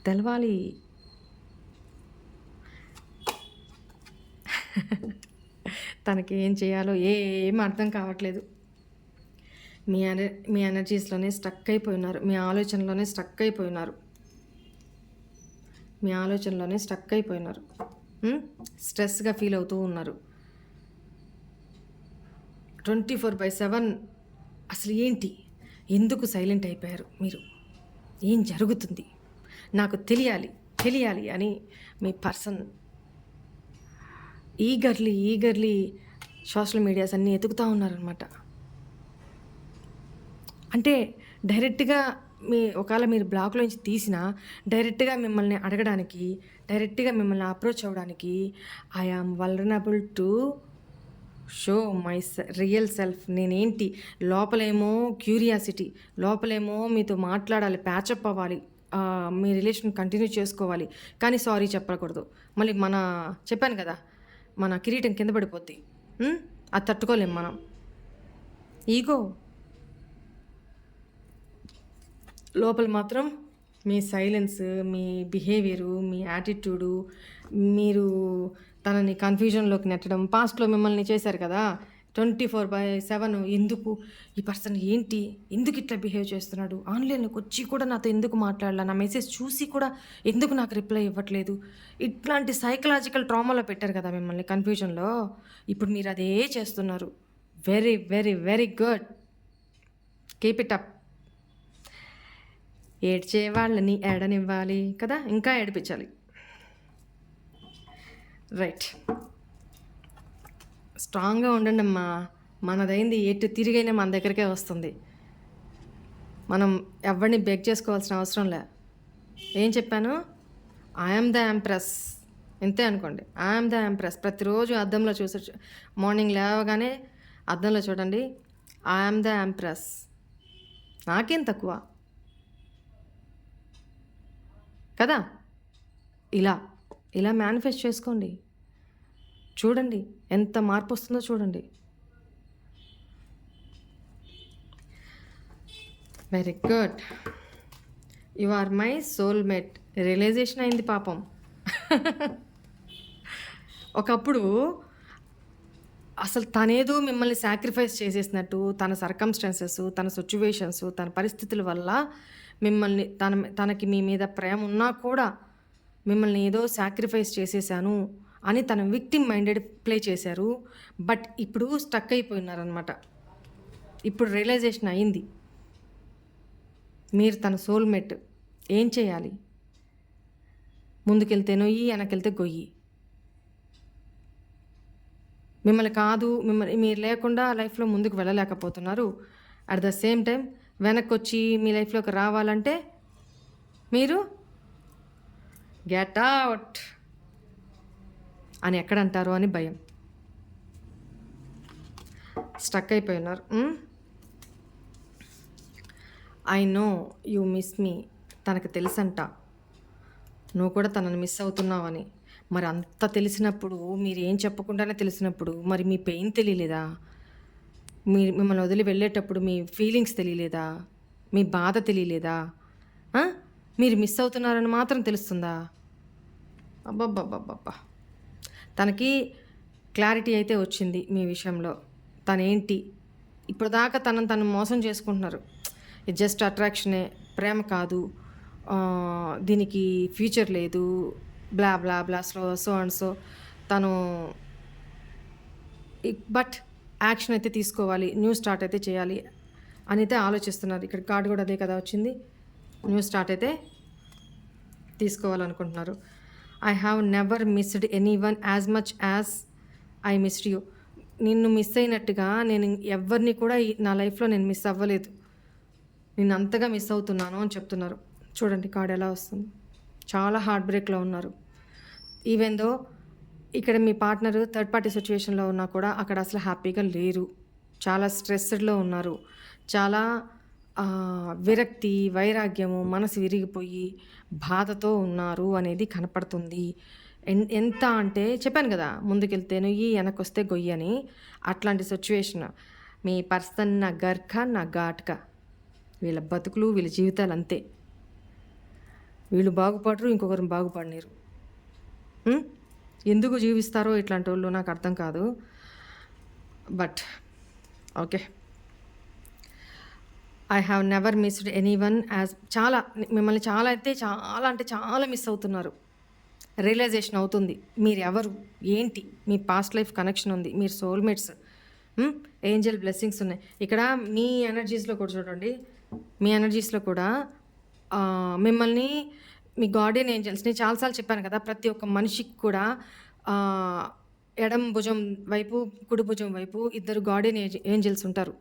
తెలవాలి. తనకి ఏం చేయాలో ఏం అర్థం కావట్లేదు. మీ ఎనర్జీస్లోనే స్టక్ అయిపోయినారు. మీ ఆలోచనలోనే స్టక్ అయిపోయినారు. స్ట్రెస్గా ఫీల్ అవుతూ ఉన్నారు. 24/7 అసలు ఏంటి, ఎందుకు సైలెంట్ అయిపోయారు మీరు, ఏం జరుగుతుంది, నాకు తెలియాలి అని మీ పర్సన్ ఈగర్లీ సోషల్ మీడియాస్ అన్నీ ఎతుకుతూ ఉన్నారనమాట. అంటే డైరెక్ట్గా ఒకవేళ మీరు బ్లాక్లోంచి తీసినా డైరెక్ట్గా మిమ్మల్ని అడగడానికి, డైరెక్ట్గా మిమ్మల్ని అప్రోచ్ అవ్వడానికి I am vulnerable to show my real self. నేనేంటి, లోపలేమో క్యూరియాసిటీ, లోపలేమో మీతో మాట్లాడాలి, ప్యాచప్ అవ్వాలి, మీ రిలేషన్ కంటిన్యూ చేసుకోవాలి, కానీ సారీ చెప్పకూడదు. మళ్ళీ చెప్పాను కదా, మన కిరీటం కింద పడిపోద్ది. అది తట్టుకోలేం మనం. ఈగో లోపల మాత్రం మీ సైలెన్స్, మీ బిహేవియరు, మీ యాటిట్యూడు, మీరు తనని కన్ఫ్యూజన్లోకి నెట్టడం, పాస్ట్లో మిమ్మల్ని చేశారు కదా 24/7. ఎందుకు ఈ పర్సన్ ఏంటి, ఎందుకు ఇట్లా బిహేవ్ చేస్తున్నాడు, ఆన్లైన్లోకి వచ్చి కూడా నాతో ఎందుకు మాట్లాడాల, నా మెసేజ్ చూసి కూడా ఎందుకు నాకు రిప్లై ఇవ్వట్లేదు, ఇట్లాంటి సైకలాజికల్ ట్రామాలో పెట్టారు కదా మిమ్మల్ని కన్ఫ్యూజన్లో. ఇప్పుడు మీరు అదే చేస్తున్నారు. Very very very good, keep it up. ఏడ్చే వాళ్ళని ఏడనివ్వాలి కదా, ఇంకా ఏడిపించాలి. రైట్, స్ట్రాంగ్గా ఉండండి అమ్మా. మనదైంది ఎటు తిరిగైనా మన దగ్గరికే వస్తుంది. మనం ఎవరిని బెగ్ చేసుకోవాల్సిన అవసరం లే. ఏం చెప్పాను, ఐఎమ్ ద ఎంప్రెస్, ఇంతే అనుకోండి. I'm the empress. ప్రతిరోజు అద్దంలో మార్నింగ్ లేవగానే అద్దంలో చూడండి, ఐఎమ్ ద ఎంప్రెస్, నాకేం తక్కువ కదా. ఇలా మేనిఫెస్ట్ చేసుకోండి, చూడండి ఎంత మార్పు వస్తుందో చూడండి. Very good, you are my soulmate. Realization అయింది పాపం. ఒకప్పుడు అసలు తనేదో మిమ్మల్ని సాక్రిఫైస్ చేసేసినట్టు, తన సర్కమ్స్టాన్సెస్, తన సిచ్యువేషన్స్, తన పరిస్థితుల వల్ల మిమ్మల్ని తనకి మీ మీద ప్రేమ ఉన్నా కూడా మిమ్మల్ని ఏదో సాక్రిఫైస్ చేసేసాను అని తన విక్టిమ్ మైండెడ్ ప్లే చేశారు. బట్ ఇప్పుడు స్టక్ అయిపోయినారనమాట. ఇప్పుడు రియలైజేషన్ అయింది, మీరు తన సోల్మేట్. ఏం చేయాలి, ముందుకెళ్తే నొయ్యి, వెనకెళ్తే గొయ్యి. మీరు లేకుండా లైఫ్లో ముందుకు వెళ్ళలేకపోతున్నారు. అట్ ద సేమ్ టైం వెనక్కి వచ్చి మీ లైఫ్లోకి రావాలంటే మీరు గెట్ అవుట్ అని ఎక్కడంటారో అని భయం. స్టక్ అయిపోయి ఉన్నారు. ఐ నో యూ మిస్ మీ. తనకు తెలుసంట నువ్వు కూడా తనని మిస్ అవుతున్నావని. మరి అంత తెలిసినప్పుడు, మీరు ఏం చెప్పకుండానే తెలిసినప్పుడు, మరి మీ పెయిన్ తెలియలేదా? మిమ్మల్ని వదిలి వెళ్ళేటప్పుడు మీ ఫీలింగ్స్ తెలియలేదా? మీ బాధ తెలియలేదా? మీరు మిస్ అవుతున్నారని మాత్రం తెలుస్తుందా? అబ్బబ్బబ్బబ్బబ్బా, తనకి క్లారిటీ అయితే వచ్చింది మీ విషయంలో. తనేంటి ఇప్పుడు దాకా తను మోసం చేసుకుంటున్నారు. ఇది జస్ట్ అట్రాక్షనే, ప్రేమ కాదు, దీనికి ఫ్యూచర్ లేదు, బ్లా బ్లా బ్లా సో అండ్ సో. తను బట్ యాక్షన్ అయితే తీసుకోవాలి, న్యూ స్టార్ట్ అయితే చేయాలి అని అయితే ఆలోచిస్తున్నారు. ఇక్కడ కార్డు కూడా అదే కదా వచ్చింది, న్యూ స్టార్ట్ అయితే తీసుకోవాలనుకుంటున్నారు. I have never missed any one as much as I missed you. నిన్ను మిస్ అయినట్టుగా నేను ఎవరిని కూడా నా లైఫ్లో నేను మిస్ అవ్వలేదు, నిన్ను అంతగా మిస్ అవుతున్నాను అని చెప్తున్నారు. చూడండి కార్డు ఎలా వస్తుంది. చాలా హార్ట్ బ్రేక్లో ఉన్నారు. ఈవెన్ దో ఇక్కడ మీ పార్ట్నర్ థర్డ్ పార్టీ సిచ్యువేషన్లో ఉన్నా కూడా అక్కడ అసలు హ్యాపీగా లేరు, చాలా స్ట్రెస్డ్లో ఉన్నారు, చాలా విరక్తి, వైరాగ్యము, మనసు విరిగిపోయి బాధతో ఉన్నారు అనేది కనపడుతుంది. ఎంత అంటే చెప్పాను కదా, ముందుకెళ్తే నొయ్యి, వెనకొస్తే గొయ్యి అని. అట్లాంటి సిచ్యువేషన్. మీ పర్సన్ నా గర్ఖ, నా ఘాట్క, వీళ్ళ బతుకులు, వీళ్ళ జీవితాలు అంతే. వీళ్ళు బాగుపడరు, ఇంకొకరు బాగుపడలేరు. ఎందుకు జీవిస్తారో ఇట్లాంటి వాళ్ళు నాకు అర్థం కాదు. But okay, I have never missed any one as చాలా మిమ్మల్ని చాలా అంటే చాలా మిస్ అవుతున్నారు. రియలైజేషన్ అవుతుంది మీరు ఎవరు ఏంటి, మీ పాస్ట్ లైఫ్ కనెక్షన్ ఉంది, మీరు సోల్మేట్స్, ఏంజల్ బ్లెస్సింగ్స్ ఉన్నాయి. ఇక్కడ మీ ఎనర్జీస్లో కూడా చూడండి, మీ ఎనర్జీస్లో కూడా మిమ్మల్ని మీ గార్డియన్ ఏంజల్స్, నేను చాలాసార్లు చెప్పాను కదా, ప్రతి ఒక్క మనిషికి కూడా ఆ, ఎడం భుజం వైపు కుడి భుజం వైపు ఇద్దరు గార్డియన్ ఏంజల్స్ ఉంటారు.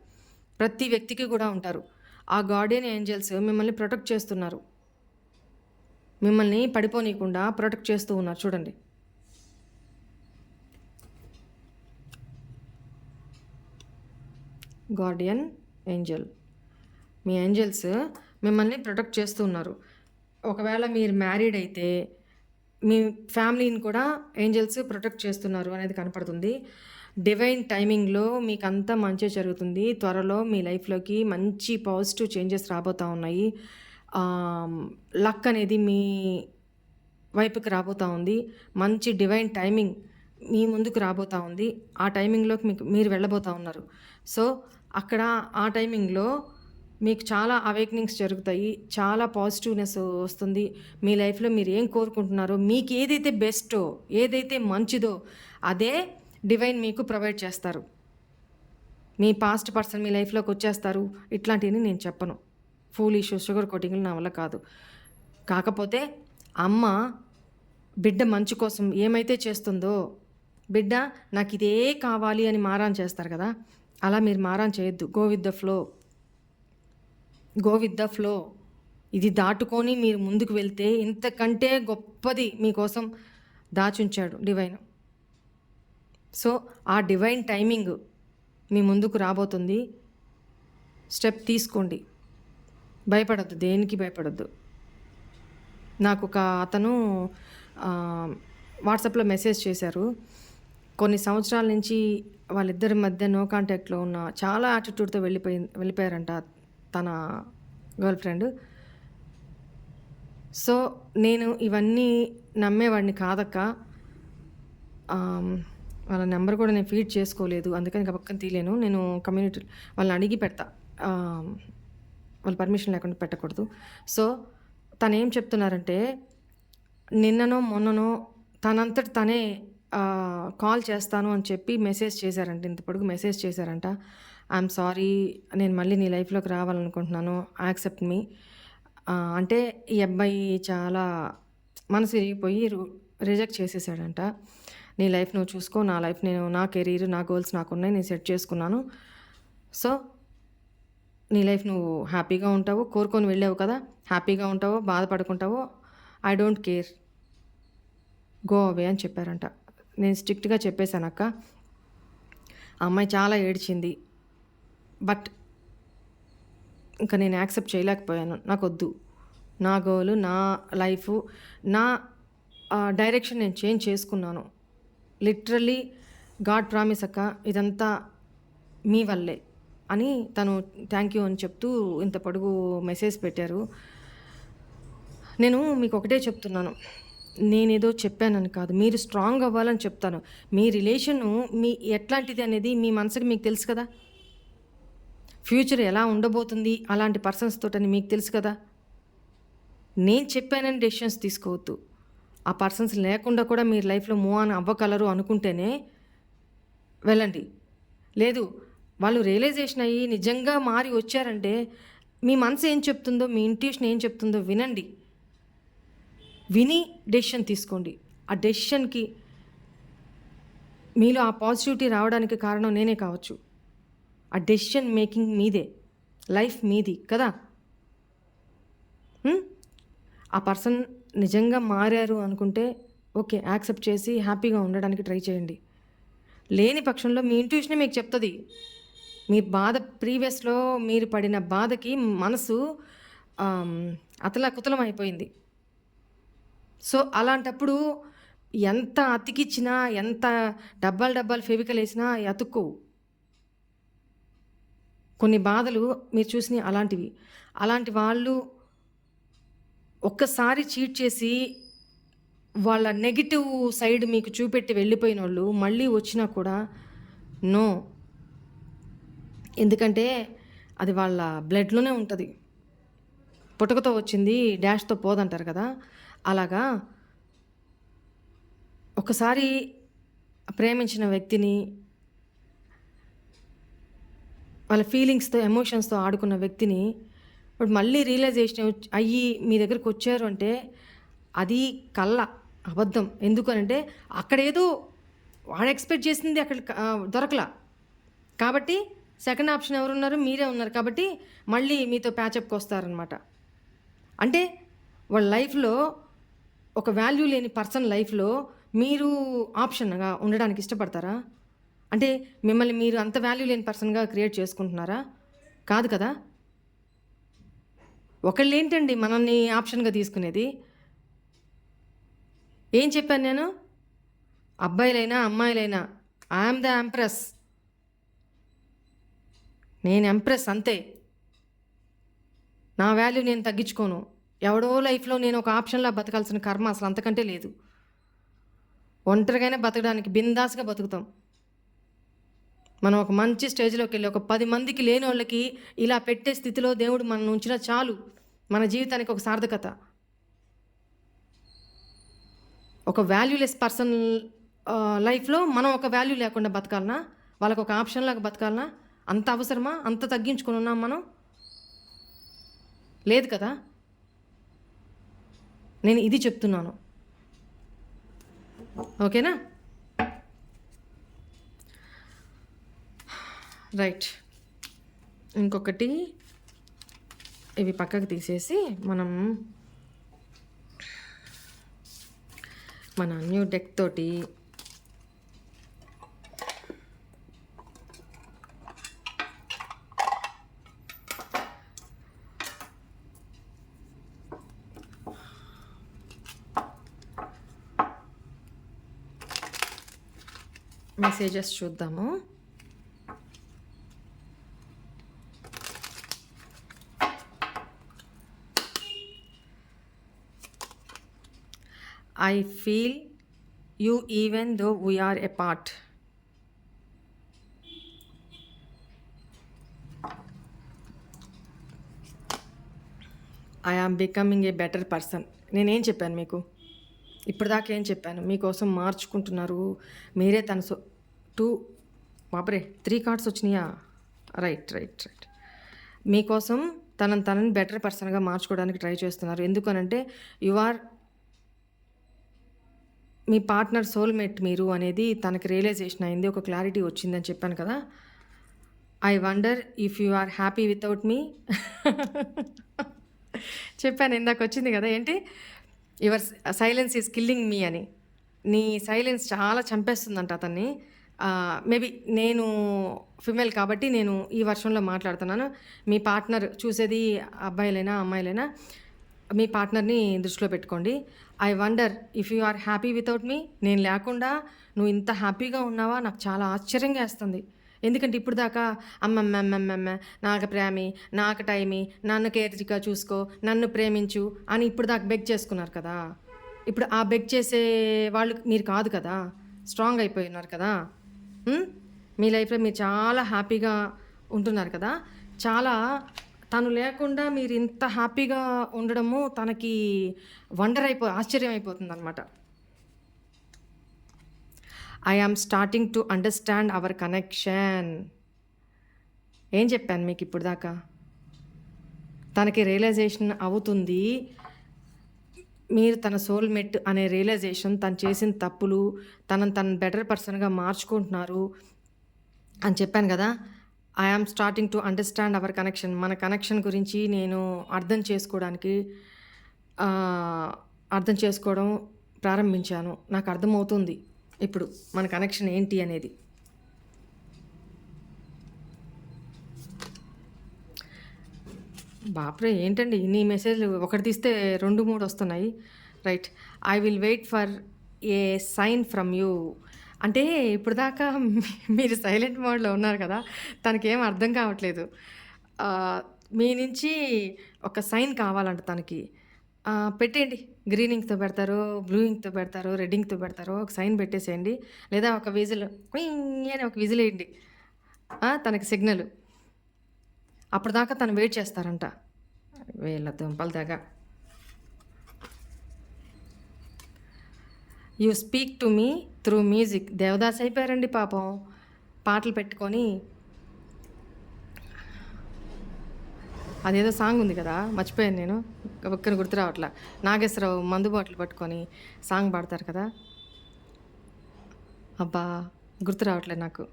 ప్రతి వ్యక్తికి కూడా ఉంటారు. ఆ గార్డియన్ ఏంజల్స్ మిమ్మల్ని ప్రొటెక్ట్ చేస్తున్నారు, మిమ్మల్ని పడిపోనీయకుండా ప్రొటెక్ట్ చేస్తూ ఉన్నారు. చూడండి, గార్డియన్ ఏంజల్, మీ ఏంజల్స్ మిమ్మల్ని ప్రొటెక్ట్ చేస్తూ ఉన్నారు. ఒకవేళ మీరు మ్యారీడ్ అయితే మీ ఫ్యామిలీని కూడా ఏంజల్స్ ప్రొటెక్ట్ చేస్తున్నారు అనేది కనపడుతుంది. డివైన్ టైమింగ్లో మీకు అంతా మంచి జరుగుతుంది. త్వరలో మీ లైఫ్లోకి మంచి పాజిటివ్ చేంజెస్ రాబోతూ ఉన్నాయి. లక్ అనేది మీ వైపుకి రాబోతూ ఉంది. మంచి డివైన్ టైమింగ్ మీ ముందుకు రాబోతూ ఉంది. ఆ టైమింగ్లోకి మీరు వెళ్ళబోతూ ఉన్నారు. సో అక్కడ ఆ టైమింగ్లో మీకు చాలా అవేక్నింగ్స్ జరుగుతాయి, చాలా పాజిటివ్నెస్ వస్తుంది. మీ లైఫ్లో మీరు ఏం కోరుకుంటున్నారో, మీకు ఏదైతే బెస్టో, ఏదైతే మంచిదో అదే డివైన్ మీకు ప్రొవైడ్ చేస్తారు. మీ పాస్ట్ పర్సన్ మీ లైఫ్లోకి వచ్చేస్తారు. ఇట్లాంటివి నేను చెప్పను, ఫూలిష్ షుగర్ కోటింగ్లు నా వల్ల కాదు. కాకపోతే అమ్మ బిడ్డ మంచి కోసం ఏమైతే చేస్తుందో, బిడ్డ నాకు ఇదే కావాలి అని మారాన్ చేస్తారు కదా, అలా మీరు మారాన్ చేయొద్దు. Go with the flow. ఇది దాటుకొని మీరు ముందుకు వెళ్తే ఇంతకంటే గొప్పది మీకోసం దాచుంచాడు డివైన్. సో ఆ డివైన్ టైమింగ్ మీ ముందుకు రాబోతుంది. స్టెప్ తీసుకోండి, భయపడద్దు, దేనికి భయపడద్దు. నాకు ఒక అతను వాట్సాప్లో మెసేజ్ చేశారు. కొన్ని సంవత్సరాల నుంచి వాళ్ళిద్దరి మధ్య నో కాంటాక్ట్లో ఉన్న, చాలా యాటిట్యూడ్తో వెళ్ళిపోయారంట తన గర్ల్ ఫ్రెండ్. సో నేను ఇవన్నీ నమ్మేవాడిని కాదక్క, వాళ్ళ నెంబర్ కూడా నేను ఫీడ్ చేసుకోలేదు, అందుకని పక్కన తీయలేను. నేను కమ్యూనిటీ వాళ్ళని అడిగి పెడతా, వాళ్ళ పర్మిషన్ లేకుండా పెట్టకూడదు. సో తను ఏం చెప్తున్నారంటే, నిన్ననో మొన్ననో తనంతట తనే కాల్ చేస్తాను అని చెప్పి మెసేజ్ చేశారంట, ఇంత పొడుగు మెసేజ్ చేశారంట. ఐఎమ్ సారీ, నేను మళ్ళీ నీ లైఫ్లోకి రావాలనుకుంటున్నాను, యాక్సెప్ట్ మీ. అంటే ఈ అబ్బాయి చాలా మనసు విరిగిపోయి రిజెక్ట్ చేసేసాడంట. నీ లైఫ్ నువ్వు చూసుకో, నా లైఫ్ నేను, నా కెరీర్, నా గోల్స్ నాకున్నాయి, నేను సెట్ చేసుకున్నాను. సో నీ లైఫ్ నువ్వు హ్యాపీగా ఉంటావు, కోరుకొని వెళ్ళావు కదా, హ్యాపీగా ఉంటావో బాధపడుకుంటావో I don't care, go away అని చెప్పారంట. నేను స్ట్రిక్ట్గా చెప్పేశాను అక్క. ఆ అమ్మాయి చాలా ఏడ్చింది, బట్ ఇంకా నేను యాక్సెప్ట్ చేయలేకపోయాను. నాకు వద్దు, నా గోలు, నా లైఫ్, నా డైరెక్షన్ నేను చేంజ్ చేసుకున్నాను. లిటరల్లీ గాడ్ ప్రామిస్ అక్క, ఇదంతా మీ వల్లే అని తను థ్యాంక్ యూ అని చెప్తూ ఇంత పొడుగు మెసేజ్ పెట్టారు. నేను మీకు ఒకటే చెప్తున్నాను, నేనేదో చెప్పానని కాదు, మీరు స్ట్రాంగ్ అవ్వాలని చెప్తాను. మీ రిలేషను మీ ఎట్లాంటిది అనేది మీ మనసుకి మీకు తెలుసు కదా, ఫ్యూచర్ ఎలా ఉండబోతుంది అలాంటి పర్సన్స్ తోటని మీకు తెలుసు కదా. నేను చెప్పానని డెసిషన్స్ తీసుకోవద్దు. ఆ పర్సన్స్ లేకుండా కూడా మీరు లైఫ్లో మూవ్ ఆన్ అవ్వగలరు అనుకుంటేనే వెళ్ళండి. లేదు, వాళ్ళు రియలైజేషన్ అయ్యి నిజంగా మారి వచ్చారంటే మీ మనసు ఏం చెప్తుందో, మీ ఇంట్యూషన్ ఏం చెప్తుందో వినండి, విని డెసిషన్ తీసుకోండి. ఆ డెసిషన్కి మీలో ఆ పాజిటివిటీ రావడానికి కారణం నేనే కావచ్చు. ఆ డెసిషన్ మేకింగ్ మీదే, లైఫ్ మీది కదా. ఆ పర్సన్ నిజంగా మారారు అనుకుంటే ఓకే, యాక్సెప్ట్ చేసి హ్యాపీగా ఉండడానికి ట్రై చేయండి. లేని పక్షంలో మీ ఇంట్యూషనే మీకు చెప్తుంది. మీ బాధ, ప్రీవియస్లో మీరు పడిన బాధకి మనసు అతలాకుతలం అయిపోయింది. సో అలాంటప్పుడు ఎంత అతికిచ్చినా, ఎంత డబ్బాలు ఫెవికల్ వేసినా అతుక్కోవు. కొన్ని బాధలు మీరు చూసినవి అలాంటివి. అలాంటి వాళ్ళు ఒక్కసారి చీట్ చేసి వాళ్ళ నెగిటివ్ సైడ్ మీకు చూపెట్టి వెళ్ళిపోయిన వాళ్ళు మళ్ళీ వచ్చినా కూడా నో, ఎందుకంటే అది వాళ్ళ బ్లడ్‌లోనే ఉంటది. పుట్టుకతో వచ్చింది డాష్‌తో పోదంటారు కదా! అలాగా ఒకసారి ప్రేమించిన వ్యక్తిని, వాళ్ళ ఫీలింగ్స్‌తో, ఎమోషన్స్‌తో ఆడుకున్న వ్యక్తిని ఇప్పుడు మళ్ళీ రియలైజేషన్ అయ్యి మీ దగ్గరకొచ్చారు అంటే అది కల్ల, అబద్ధం. ఎందుకనంటే అక్కడేదో వాడు ఎక్స్‌పెక్ట్ చేసింది అక్కడ దొరకలా. కాబట్టి సెకండ్ ఆప్షన్ ఎవరున్నారు? మీరే ఉన్నారు. కాబట్టి మళ్ళీ మీతో ప్యాచప్‌కొస్తారనమాట. అంటే వాళ్ళ లైఫ్‌లో ఒక వాల్యూ లేని పర్సన్ లైఫ్‌లో మీరు ఆప్షన్‌గా ఉండడానికి ఇష్టపడతారా? అంటే మిమ్మల్ని మీరు అంత వాల్యూ లేని పర్సన్‌గా క్రియేట్ చేసుకుంటున్నారా? కాదు కదా! ఒకళ్ళేంటండి మనల్ని ఆప్షన్‌గా తీసుకునేది? ఏం చెప్పాను నేను? అబ్బాయిలైనా, అమ్మాయిలైనా ఐ యామ్ ద ఎంప్రెస్. నేను ఎంప్రెస్ అంతే. నా వాల్యూ నేను తగ్గించుకోను. ఎవడో లైఫ్‌లో నేను ఒక ఆప్షన్‌లా బతకాల్సిన కర్మ అసలు అంతకంటే లేదు. ఒంటరిగానే బతకడానికి బిందాస్‌గా బతుకుతాం. మనం ఒక మంచి స్టేజ్‌లోకెళ్ళి ఒక 10 మందికి లేనోళ్ళకి ఇలా పెట్టే స్థితిలో దేవుడు మనల్ని ఉంచినా చాలు. మన జీవితానికి ఒక సార్థకత. ఒక వాల్యూలెస్ పర్సన్ లైఫ్‌లో మనం ఒక వాల్యూ లేకుండా బతకాలనా? వాళ్ళకొక ఆప్షన్‌లాగా బతకాలనా? అంత అవసరమా? అంత తగ్గించుకొని ఉన్నాం మనం? లేదు కదా! నేను ఇది చెప్తున్నాను. ఓకేనా? రైట్. ఇంకొకటి ఇవి పక్కకు తీసేసి మనం మన న్యూ డెక్ తోటి మెసేజెస్ చూద్దాము. I feel you even though we are apart. I am becoming a better person. నేనేం చెప్పాను మీకు? ఇప్పటిదాకా ఏం చెప్పాను? మీకోసం మార్చుకుంటున్నారు. మీరే తన బాబరే 3 కార్డ్స్ వచ్చినాయా? రైట్. మీకోసం తనని బెటర్ పర్సన్‌గా మార్చుకోవడానికి ట్రై చేస్తున్నారు. ఎందుకనంటే యు ఆర్ మీ పార్ట్నర్ సోల్‌మేట్ మీరు అనేది తనకి రియలైజేషన్ అయింది. ఒక క్లారిటీ వచ్చిందని చెప్పాను కదా! I wonder if you are happy without me. చెప్పాను ఇందాక వచ్చింది కదా! ఏంటి? Your silence is killing me అని. నీ సైలెన్స్ చాలా చంపేస్తుందంట అతన్ని. మేబీ నేను ఫిమేల్ కాబట్టి నేను ఈ వర్షన్‌లో మాట్లాడుతున్నాను. మీ పార్ట్నర్ చూసేది అబ్బాయిలైనా, అమ్మాయిలైనా మీ పార్ట్నర్‌ని దృష్టిలో పెట్టుకోండి. I wonder if you are happy without me. నేను లేకుండా నువ్వు ఇంత హ్యాపీగా ఉన్నావా? నాకు చాలా ఆశ్చర్యంగా ఏస్తుంది. ఎందుకంటే ఇప్పుడు దాకా అమ్మమ్మమ్మమ్మమ్మ నాకు ప్రేమి, నాకు టైమి, నన్ను కేర్‌గా చూసుకో, నన్ను ప్రేమించు అని ఇప్పుడు దాకా బెగ్ చేసుకున్నారు కదా! ఇప్పుడు ఆ బెగ్ చేసే వాళ్ళు మీరు కాదు కదా! స్ట్రాంగ్ అయిపోయి ఉన్నారు కదా! మీ లైఫ్‌లో మీరు చాలా హ్యాపీగా ఉంటున్నారు కదా! చాలా తను లేకుండా మీరు ఇంత హ్యాపీగా ఉండడము తనకి ఆశ్చర్యం అయిపోతుందనమాట. I am starting to understand our connection. ఏం చెప్పాను మీకు ఇప్పుడు దాకా? తనకి రియలైజేషన్ అవుతుంది. మీరు తన సోల్‌మేట్ అనే రియలైజేషన్, తను చేసిన తప్పులు, తను బెటర్ పర్సన్‌గా మార్చుకుంటున్నారు అని చెప్పాను కదా! I am starting to understand our connection. మన కనెక్షన్ గురించి నేను అర్థం చేసుకోవడం ప్రారంభించాను. నాకు అర్థమవుతుంది ఇప్పుడు మన కనెక్షన్ ఏంటి అనేది. బాప్రే! ఏంటండి ఇన్ని మెసేజ్‌లు ఒకటి తీస్తే 2, 3 వస్తున్నాయి. Right. I will wait for a sign from you. అంటే ఇప్పటిదాకా మీరు సైలెంట్ మోడ్‌లో ఉన్నారు కదా! తనకేం అర్థం కావట్లేదు. మీ నుంచి ఒక సైన్ కావాలంట తనకి. పెట్టేయండి. గ్రీన్ ఇంక్‌తో పెడతారో, బ్లూ ఇంక్‌తో పెడతారో, రెడ్ ఇంక్‌తో పెడతారో ఒక సైన్ పెట్టేసేయండి. లేదా ఒక విజిల్ కుయ్ అని ఒక విజిల్ ఎయండి. తనకి సిగ్నల్. అప్పటిదాకా తను వెయిట్ చేస్తారంట. వీళ్ళ దుంపలు తెగ. You speak to me through music. Devdas అయిపోయారండి పాపం. పాటలు పెట్టుకొని అదేదో సాంగ్ ఉంది కదా, మర్చిపోయాను నేను, ఒక్కరిని గుర్తు రావట్లా. నాగేశ్వరరావు మందు బాటిల్ పట్టుకొని సాంగ్ పాడతారు కదా, అబ్బా గుర్తు రావట్లేదు నాకు.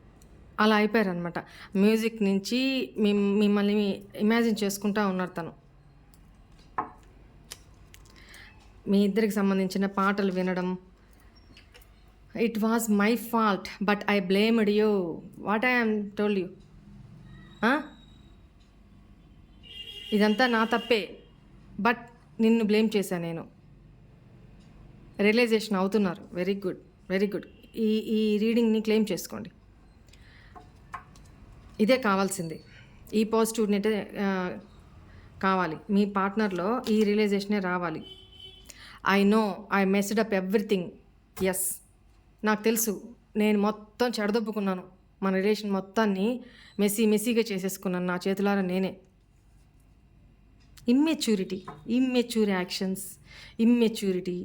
అలా అయిపోయారనమాట. మ్యూజిక్ నుంచి మిమ్మల్ని ఇమాజిన్ చేసుకుంటా ఉన్నారు తను. మీ ఇద్దరికి సంబంధించిన పాటలు వినడం. It was my fault but I blamed you. What I yam told you. ఇదంతా నా తప్పే, బట్ నిన్ను బ్లేమ్ చేశాను నేను. రియలైజేషన్ అవుతున్నారు. Very good, very good. ఈ రీడింగ్ని క్లెయిమ్ చేసుకోండి. ఇదే కావాల్సింది. ఈ పాజిటివ్నెటే కావాలి. మీ పార్ట్నర్లో ఈ రియలైజేషనే రావాలి. I know I messed up everything. Yes, నాకు తెలుసు, నేను మొత్తం చెడదొబ్బుకున్నాను. మన రిలేషన్ మొత్తాన్ని మెస్సీగా చేసేసుకున్నాను నా చేతులారా నేనే. Immature actions, immaturity,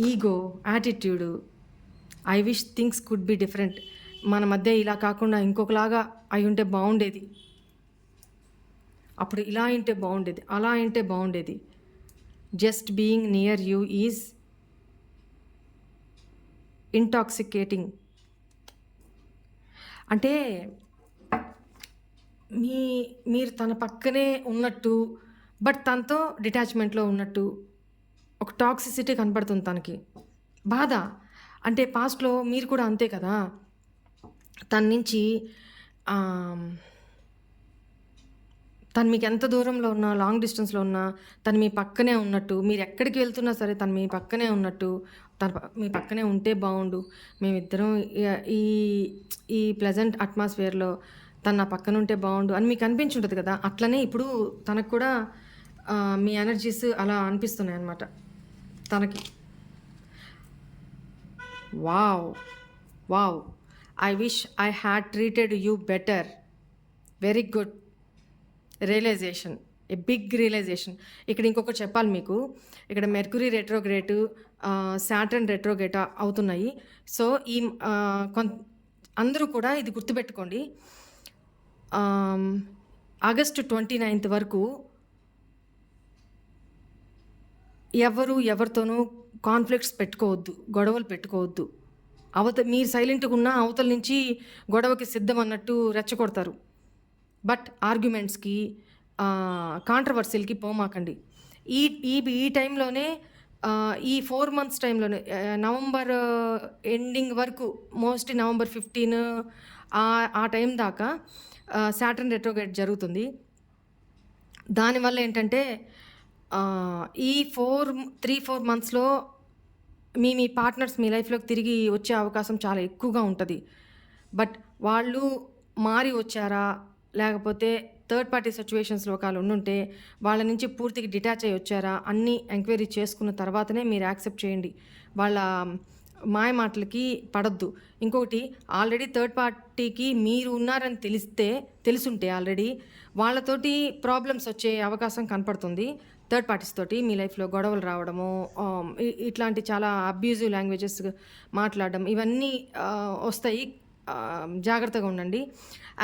ego, attitude. I wish things could be different. మన మధ్య ఇలా కాకుండా ఇంకొకలాగా అయి ఉంటే బాగుండేది. అప్పుడు ఇలా ఉంటే బాగుండేది, అలా ఉంటే బాగుండేది. Just being near you is intoxicating. అంటే మీరు తన పక్కనే ఉన్నట్టు, బట్ తనతో డిటాచ్మెంట్లో ఉన్నట్టు ఒక టాక్సిసిటీ కనపడుతుంది తనకి. బాధ అంటే పాస్ట్లో మీరు కూడా అంతే కదా. తన నుంచి తను మీకు ఎంత దూరంలో ఉన్నా, లాంగ్ డిస్టెన్స్లో ఉన్నా, తను మీ పక్కనే ఉన్నట్టు, మీరు ఎక్కడికి వెళ్తున్నా సరే తను మీ పక్కనే ఉన్నట్టు, మీ పక్కనే ఉంటే బాగుండు, మేమిద్దరం ఈ ప్లెజెంట్ అట్మాస్ఫియర్లో తను నా పక్కన ఉంటే బాగుండు అని మీకు అనిపించుంటుంది కదా. అట్లనే ఇప్పుడు తనకు కూడా మీ ఎనర్జీస్ అలా అనిపిస్తున్నాయి అన్నమాట తనకి. Wow, I wish I had treated you better. Very good realization, a big realization. ఇక్కడ ఇంకొకటి చెప్పాలి మీకు. ఇక్కడ మెర్క్యూరీ రెట్రోగ్రేట్, సాటర్న్ రెట్రోగ్రేట్ అవుతున్నాయి. సో అందరూ కూడా ఇది గుర్తుపెట్టుకోండి. ఆగస్టు 29 వరకు ఎవరితోనూ కాన్ఫ్లిక్ట్స్ పెట్టుకోవద్దు, గొడవలు పెట్టుకోవద్దు. మీరు సైలెంట్గా ఉన్నా అవతల నుంచి గొడవకి సిద్ధం అన్నట్టు రెచ్చగొడతారు. బట్ ఆర్గ్యుమెంట్స్కి, కాంట్రవర్సీలకి పోమాకండి. ఈ టైంలోనే, ఈ 4 months టైంలోనే, నవంబర్ ఎండింగ్ వరకు, మోస్ట్లీ నవంబర్ 15 ఆ టైం దాకా సాటర్న్ రెట్రోగ్రేడ్ జరుగుతుంది. దానివల్ల ఏంటంటే ఈ 3-4 monthsలో మీ పార్ట్నర్స్ మీ లైఫ్లోకి తిరిగి వచ్చే అవకాశం చాలా ఎక్కువగా ఉంటుంది. బట్ వాళ్ళు మారి వచ్చారా, లేకపోతే థర్డ్ పార్టీ సిచ్యువేషన్స్లో ఒకళ్ళు ఉండుంటే వాళ్ళ నుంచి పూర్తిగా డిటాచ్ అయ్యి వచ్చారా అన్నీ ఎంక్వైరీ చేసుకున్న తర్వాతనే మీరు యాక్సెప్ట్ చేయండి. వాళ్ళ మాయ మాటలకి పడద్దు. ఇంకొకటి, ఆల్రెడీ థర్డ్ పార్టీకి మీరు ఉన్నారని తెలుసుంటే ఆల్రెడీ వాళ్ళతోటి ప్రాబ్లమ్స్ వచ్చే అవకాశం కనపడుతుంది. థర్డ్ పార్టీస్ తోటి మీ లైఫ్లో గొడవలు రావడము, ఇట్లాంటి చాలా అబ్యూజివ్ లాంగ్వేజెస్ మాట్లాడడం, ఇవన్నీ వస్తాయి. జాగ్రత్తగా ఉండండి.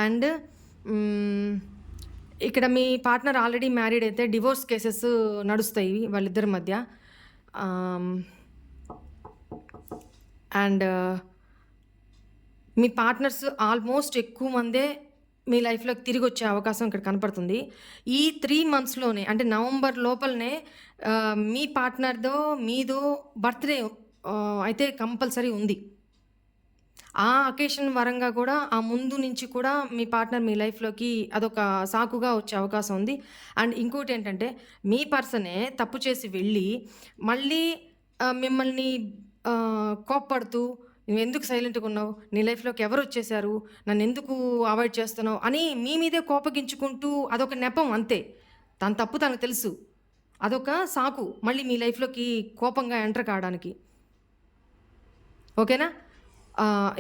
అండ్ ఇక్కడ మీ పార్ట్నర్ ఆల్రెడీ మ్యారీడ్ అయితే డివోర్స్ కేసెస్ నడుస్తాయి వాళ్ళిద్దరి మధ్య. అండ్ మీ పార్ట్నర్స్ ఆల్మోస్ట్ ఎక్కువ మందే మీ లైఫ్లోకి తిరిగి వచ్చే అవకాశం ఇక్కడ కనపడుతుంది. ఈ 3 monthsలోనే, అంటే నవంబర్ లోపలనే మీ పార్ట్నర్దో మీదో బర్త్డే అయితే కంపల్సరీ ఉంది. ఆ అకేషన్ వరంగా కూడా, ఆ ముందు నుంచి కూడా మీ పార్ట్నర్ మీ లైఫ్లోకి అదొక సాకుగా వచ్చే అవకాశం ఉంది. అండ్ ఇంకోటి ఏంటంటే, మీ పర్సనే తప్పు చేసి వెళ్ళి మళ్ళీ మిమ్మల్ని కోప్పడుతూ, నువ్వెందుకు సైలెంట్గా ఉన్నావు, నీ లైఫ్లోకి ఎవరు వచ్చేసారు, నన్ను ఎందుకు అవాయిడ్ చేస్తున్నావు అని మీ మీదే కోపగించుకుంటూ, అదొక నెపం అంతే. తన తప్పు తనకు తెలుసు, అదొక సాకు మళ్ళీ మీ లైఫ్లోకి కోపంగా ఎంటర్ కావడానికి. ఓకేనా.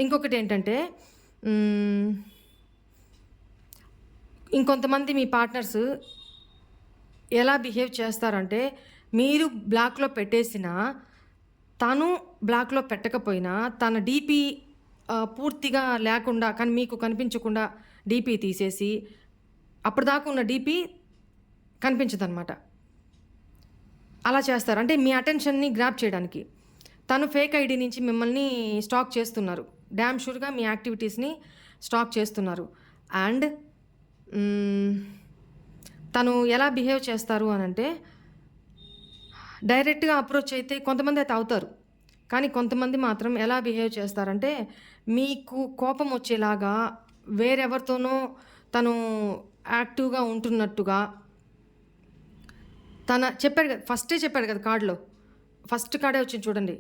ఇంకొకటి ఏంటంటే, ఇంకొంతమంది మీ పార్ట్నర్స్ ఎలా బిహేవ్ చేస్తారంటే, మీరు బ్లాక్‌లో పెట్టేసినా, తను బ్లాక్‌లో పెట్టకపోయినా, తన డీపీ పూర్తిగా లేకుండా కానీ మీకు కనిపించకుండా డీపీ తీసేసి, అప్పటిదాకా ఉన్న డీపీ కనిపించదనమాట. అలా చేస్తారు. అంటే మీ అటెన్షన్‌ని గ్రాబ్ చేయడానికి. తను ఫేక్ ఐడీ నుంచి మిమ్మల్ని స్టాక్ చేస్తున్నారు. డామ్ షూర్‌గా మీ యాక్టివిటీస్‌ని స్టాక్ చేస్తున్నారు. అండ్ తను ఎలా బిహేవ్ చేస్తారు అనంటే, డైరెక్ట్‌గా అప్రోచ్ అయితే కొంతమంది అయితే అవుతారు. కానీ కొంతమంది మాత్రం ఎలా బిహేవ్ చేస్తారంటే, మీకు కోపం వచ్చేలాగా వేరెవరితోనో తను యాక్టివ్‌గా ఉంటున్నట్టుగా చెప్పాడు కదా! ఫస్టే చెప్పాడు కదా కార్డ్‌లో. ఫస్ట్ కార్డే వచ్చింది చూడండి.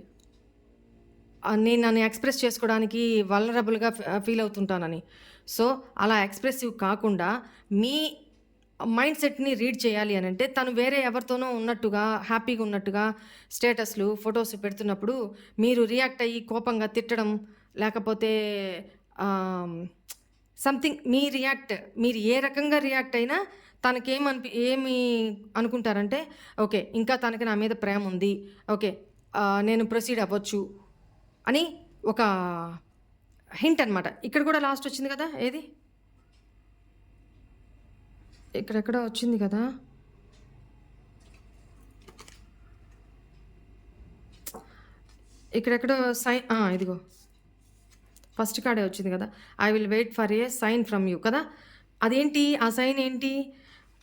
నేను నన్ను ఎక్స్‌ప్రెస్ చేసుకోవడానికి వల్నరబుల్‌గా ఫీల్ అవుతుంటానని. సో, అలా ఎక్స్‌ప్రెసివ్ కాకుండా మీ మైండ్ సెట్‌ని రీడ్ చేయాలి అనంటే, తను వేరే ఎవరితోనో ఉన్నట్టుగా, హ్యాపీగా ఉన్నట్టుగా స్టేటస్‌లు, ఫోటోస్ పెడుతున్నప్పుడు మీరు రియాక్ట్ అయ్యి కోపంగా తిట్టడం, లేకపోతే ఆహ్, సంథింగ్ మీరు ఏ రకంగా రియాక్ట్ అయినా ఏమి అనుకుంటారంటే, ఓకే. ఇంకా తనకి నా మీద ప్రేమ ఉంది. ఓకే. నేను ప్రొసీడ్ అవ్వచ్చు అని ఒక హింట్ అనమాట. ఇక్కడ కూడా లాస్ట్ వచ్చింది కదా! ఏది? ఇక్కడెక్కడో వచ్చింది కదా! ఇక్కడెక్కడో ఇదిగో. ఫస్ట్ కార్డే వచ్చింది కదా! I will wait for a sign from you కదా! అదేంటి? ఆ సైన్ ఏంటి?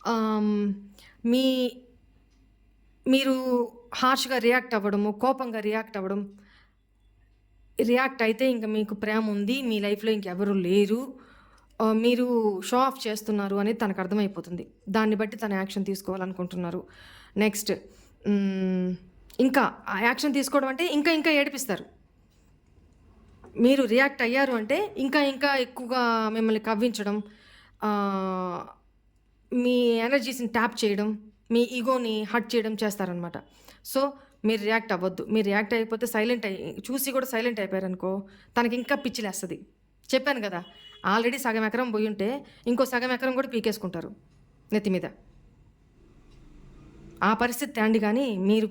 ఆహ్, మీ మీరు హార్ష్‌గా రియాక్ట్ అవ్వడము, కోపంగా రియాక్ట్ అయితే ఇంక మీకు ప్రేమ ఉంది. మీ లైఫ్‌లో ఇంకెవరు లేరు. మీరు షో ఆఫ్ చేస్తున్నారు అనేది తనకు అర్థమైపోతుంది. దాన్ని బట్టి తను యాక్షన్ తీసుకోవాలనుకుంటున్నారు. నెక్స్ట్ ఇంకా ఆ యాక్షన్ తీసుకోవడం అంటే ఇంకా ఏడిపిస్తారు. మీరు రియాక్ట్ అయ్యారు అంటే ఇంకా ఎక్కువగా మిమ్మల్ని కవ్వించడం, మీ ఎనర్జీస్‌ని ట్యాప్ చేయడం, మీ ఇగోని హర్ట్ చేయడం చేస్తారనమాట. సో, మీరు రియాక్ట్ అవ్వద్దు. మీరు రియాక్ట్ అయిపోతే చూసి కూడా సైలెంట్ అయిపోయారనుకో, తనకింకా పిచ్చిలేస్తది. చెప్పాను గదా! ఆల్రెడీ సగం ఎకరం బోయుంటే, ఇంకో సగం ఎకరం కూడా పీకేసుకుంటారు నెత్తి మీద. ఆ పరిస్థితి తేండి గానీ, మీరు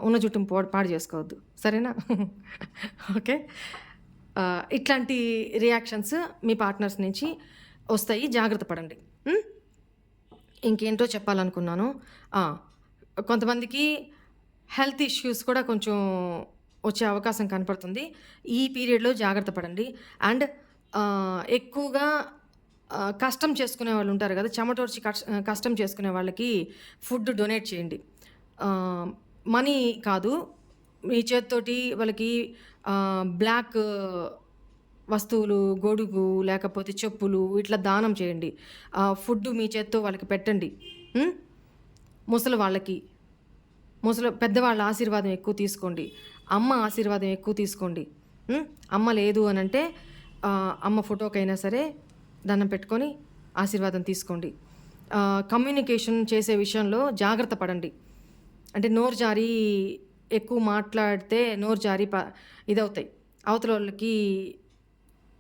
ఉన్న జుట్టుని పాడు చేసుకోవద్దు. సరేనా? ఓకే. ఇట్లాంటి రియాక్షన్స్ మీ పార్ట్నర్స్ నుంచి వస్తాయి. జాగ్రత్త పడండి. ఇంకేంటో చెప్పాలనుకున్నాను. కొంతమందికి హెల్త్ ఇష్యూస్ కూడా కొంచెం వచ్చే అవకాశం కనపడుతుంది. ఈ పీరియడ్‌లో జాగ్రత్త పడండి. అండ్ ఎక్కువగా కష్టం చేసుకునే వాళ్ళు ఉంటారు కదా! చెమటోడ్చి కష్టం చేసుకునే వాళ్ళకి ఫుడ్ డొనేట్ చేయండి. మనీ కాదు, మీ చేత్తోటి వాళ్ళకి బ్లాక్ వస్తువులు, గొడుగు, లేకపోతే చెప్పులు ఇట్లా దానం చేయండి. ఫుడ్ మీ చేత్తో వాళ్ళకి పెట్టండి. ముసలి వాళ్ళకి, పెద్దవాళ్ళ ఆశీర్వాదం ఎక్కువ తీసుకోండి. అమ్మ ఆశీర్వాదం ఎక్కువ తీసుకోండి. అమ్మ లేదు అనంటే అమ్మ ఫోటోకైనా సరే దండం పెట్టుకొని ఆశీర్వాదం తీసుకోండి. కమ్యూనికేషన్ చేసే విషయంలో జాగ్రత్త పడండి. అంటే నోరు జారి ఎక్కువ మాట్లాడితే నోరు జారి ఇదవుతాయి. అవతలోళ్ళకి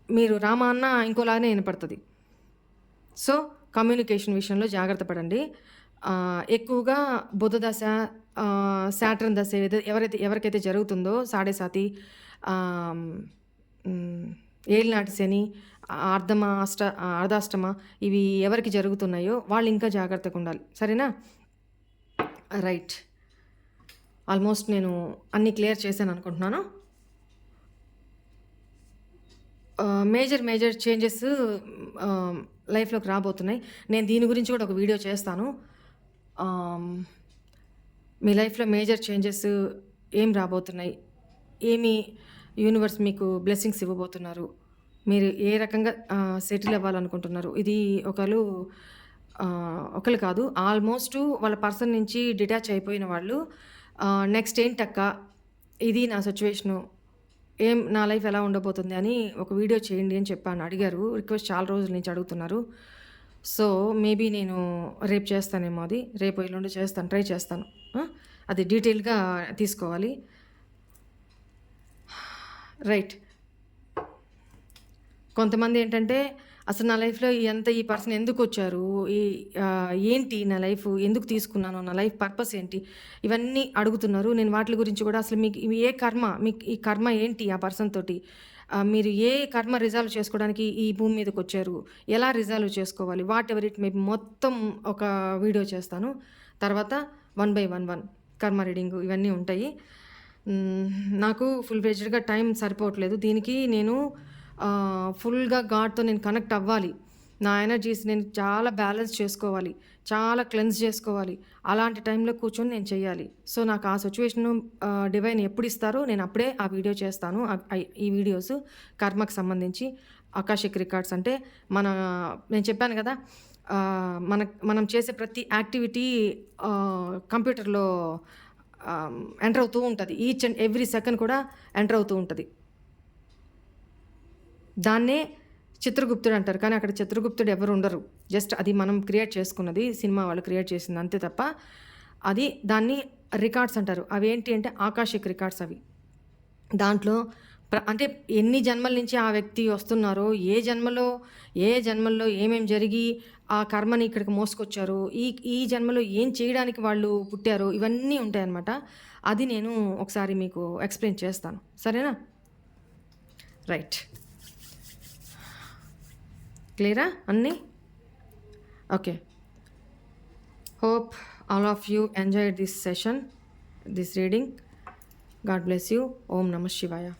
మీరు రామా అన్న ఇంకోలాగానే వినపడుతుంది. సో, కమ్యూనికేషన్ విషయంలో జాగ్రత్త పడండి. ఎక్కువగా బుధ దశ, సాటర్న్ దశ ఎవరికైతే జరుగుతుందో సాడేసాతి, ఏలినాటి శని, అర్ధాష్టమ ఇవి ఎవరికి జరుగుతున్నాయో వాళ్ళు ఇంకా జాగ్రత్తగా ఉండాలి. సరేనా? రైట్. ఆల్మోస్ట్ నేను అన్నీ క్లియర్ చేశాను అనుకుంటున్నాను. మేజర్ చేంజెస్ లైఫ్‌లోకి రాబోతున్నాయి. నేను దీని గురించి కూడా ఒక వీడియో చేస్తాను. మీ లైఫ్‌లో మేజర్ చేంజెస్ ఏం రాబోతున్నాయి? ఏమి యూనివర్స్ మీకు బ్లెస్సింగ్స్ ఇవ్వబోతున్నారు? మీరు ఏ రకంగా సెటిల్ అవ్వాలనుకుంటున్నారు? ఇది ఒకళ్ళు కాదు, ఆల్మోస్ట్ వాళ్ళ పర్సన్ నుంచి డిటాచ్ అయిపోయిన వాళ్ళు నెక్స్ట్ ఏంటక్క, ఇది నా సిచ్యువేషను, నా లైఫ్ ఎలా ఉండబోతుంది అని ఒక వీడియో చేయండి అని చెప్పాను. అడిగారు. రిక్వెస్ట్ చాలా రోజుల నుంచి అడుగుతున్నారు. సో, మేబీ నేను రేపు చేస్తానేమో అది. రేపు ఎల్లుండి చేస్తాను. ట్రై చేస్తాను. అది డీటెయిల్‌గా తీసుకోవాలి. రైట్. కొంతమంది ఏంటంటే అసలు నా లైఫ్‌లో ఈ పర్సన్ ఎందుకొచ్చారు? ఏంటి నా లైఫ్? ఎందుకు తీసుకున్నాను? నా లైఫ్ పర్పస్ ఏంటి? ఇవన్నీ అడుగుతున్నారు. నేను వాటిలి గురించి కూడా అసలు మీకు ఇవి ఏ కర్మ? మీకు ఈ కర్మ ఏంటి ఆ పర్సన్ తోటి? మీరు ఏ కర్మ రిజాల్వ్ చేసుకోవడానికి ఈ భూమి మీదకొచ్చారు? ఎలా రిజాల్వ్ చేసుకోవాలి? వాటెవర్ ఇట్ మే బి మొత్తం ఒక వీడియో చేస్తాను. తర్వాత 1 బై 1 కర్మ రీడింగు ఇవన్నీ ఉంటాయి. నాకు ఫుల్ ఫ్లెడ్జ్డ్‌గా టైం సరిపోవట్లేదు. దీనికి నేను ఫుల్‌గా గాడ్‌తో నేను కనెక్ట్ అవ్వాలి. నా ఎనర్జీస్ నేను చాలా బ్యాలెన్స్ చేసుకోవాలి. చాలా క్లెన్స్ చేసుకోవాలి. అలాంటి టైంలో కూర్చొని నేను చెయ్యాలి. సో, నాకు ఆ సిట్యుయేషను డివైన్ ఎప్పుడిస్తారో నేను అప్పుడే ఆ వీడియో చేస్తాను. ఈ వీడియోస్ కర్మకు సంబంధించి అకాషిక్ రికార్డ్స్ అంటే నేను చెప్పాను కదా! మనం చేసే ప్రతి యాక్టివిటీ కంప్యూటర్‌లో ఎంటర్ అవుతూ ఉంటది. ఈచ్ అండ్ ఎవ్రీ సెకండ్ కూడా ఎంటర్ అవుతూ ఉంటది. దాన్నే చిత్రగుప్తుడు అంటారు. కానీ అక్కడ చిత్రగుప్తుడు ఎవరు ఉండరు. జస్ట్ అది మనం క్రియేట్ చేసుకున్నది. సినిమా వాళ్ళు క్రియేట్ చేసింది అంతే తప్ప దాన్ని రికార్డ్స్ అంటారు. అవేంటి అంటే ఆకాషిక్ రికార్డ్స్ అవి. దాంట్లో అంటే ఎన్ని జన్మల నుంచి ఆ వ్యక్తి వస్తున్నారో, ఏ జన్మల్లో ఏమేం జరిగి ఆ కర్మని ఇక్కడికి మోసుకొచ్చారో, ఈ జన్మలో ఏం చేయడానికి వాళ్ళు పుట్టారో ఇవన్నీ ఉంటాయన్నమాట. అది నేను ఒకసారి మీకు ఎక్స్‌ప్లెయిన్ చేస్తాను. సరేనా? రైట్. క్లియరా అన్నీ? Okay. Hope all of you enjoyed this session, this reading. God bless you. Om Namah Shivaya.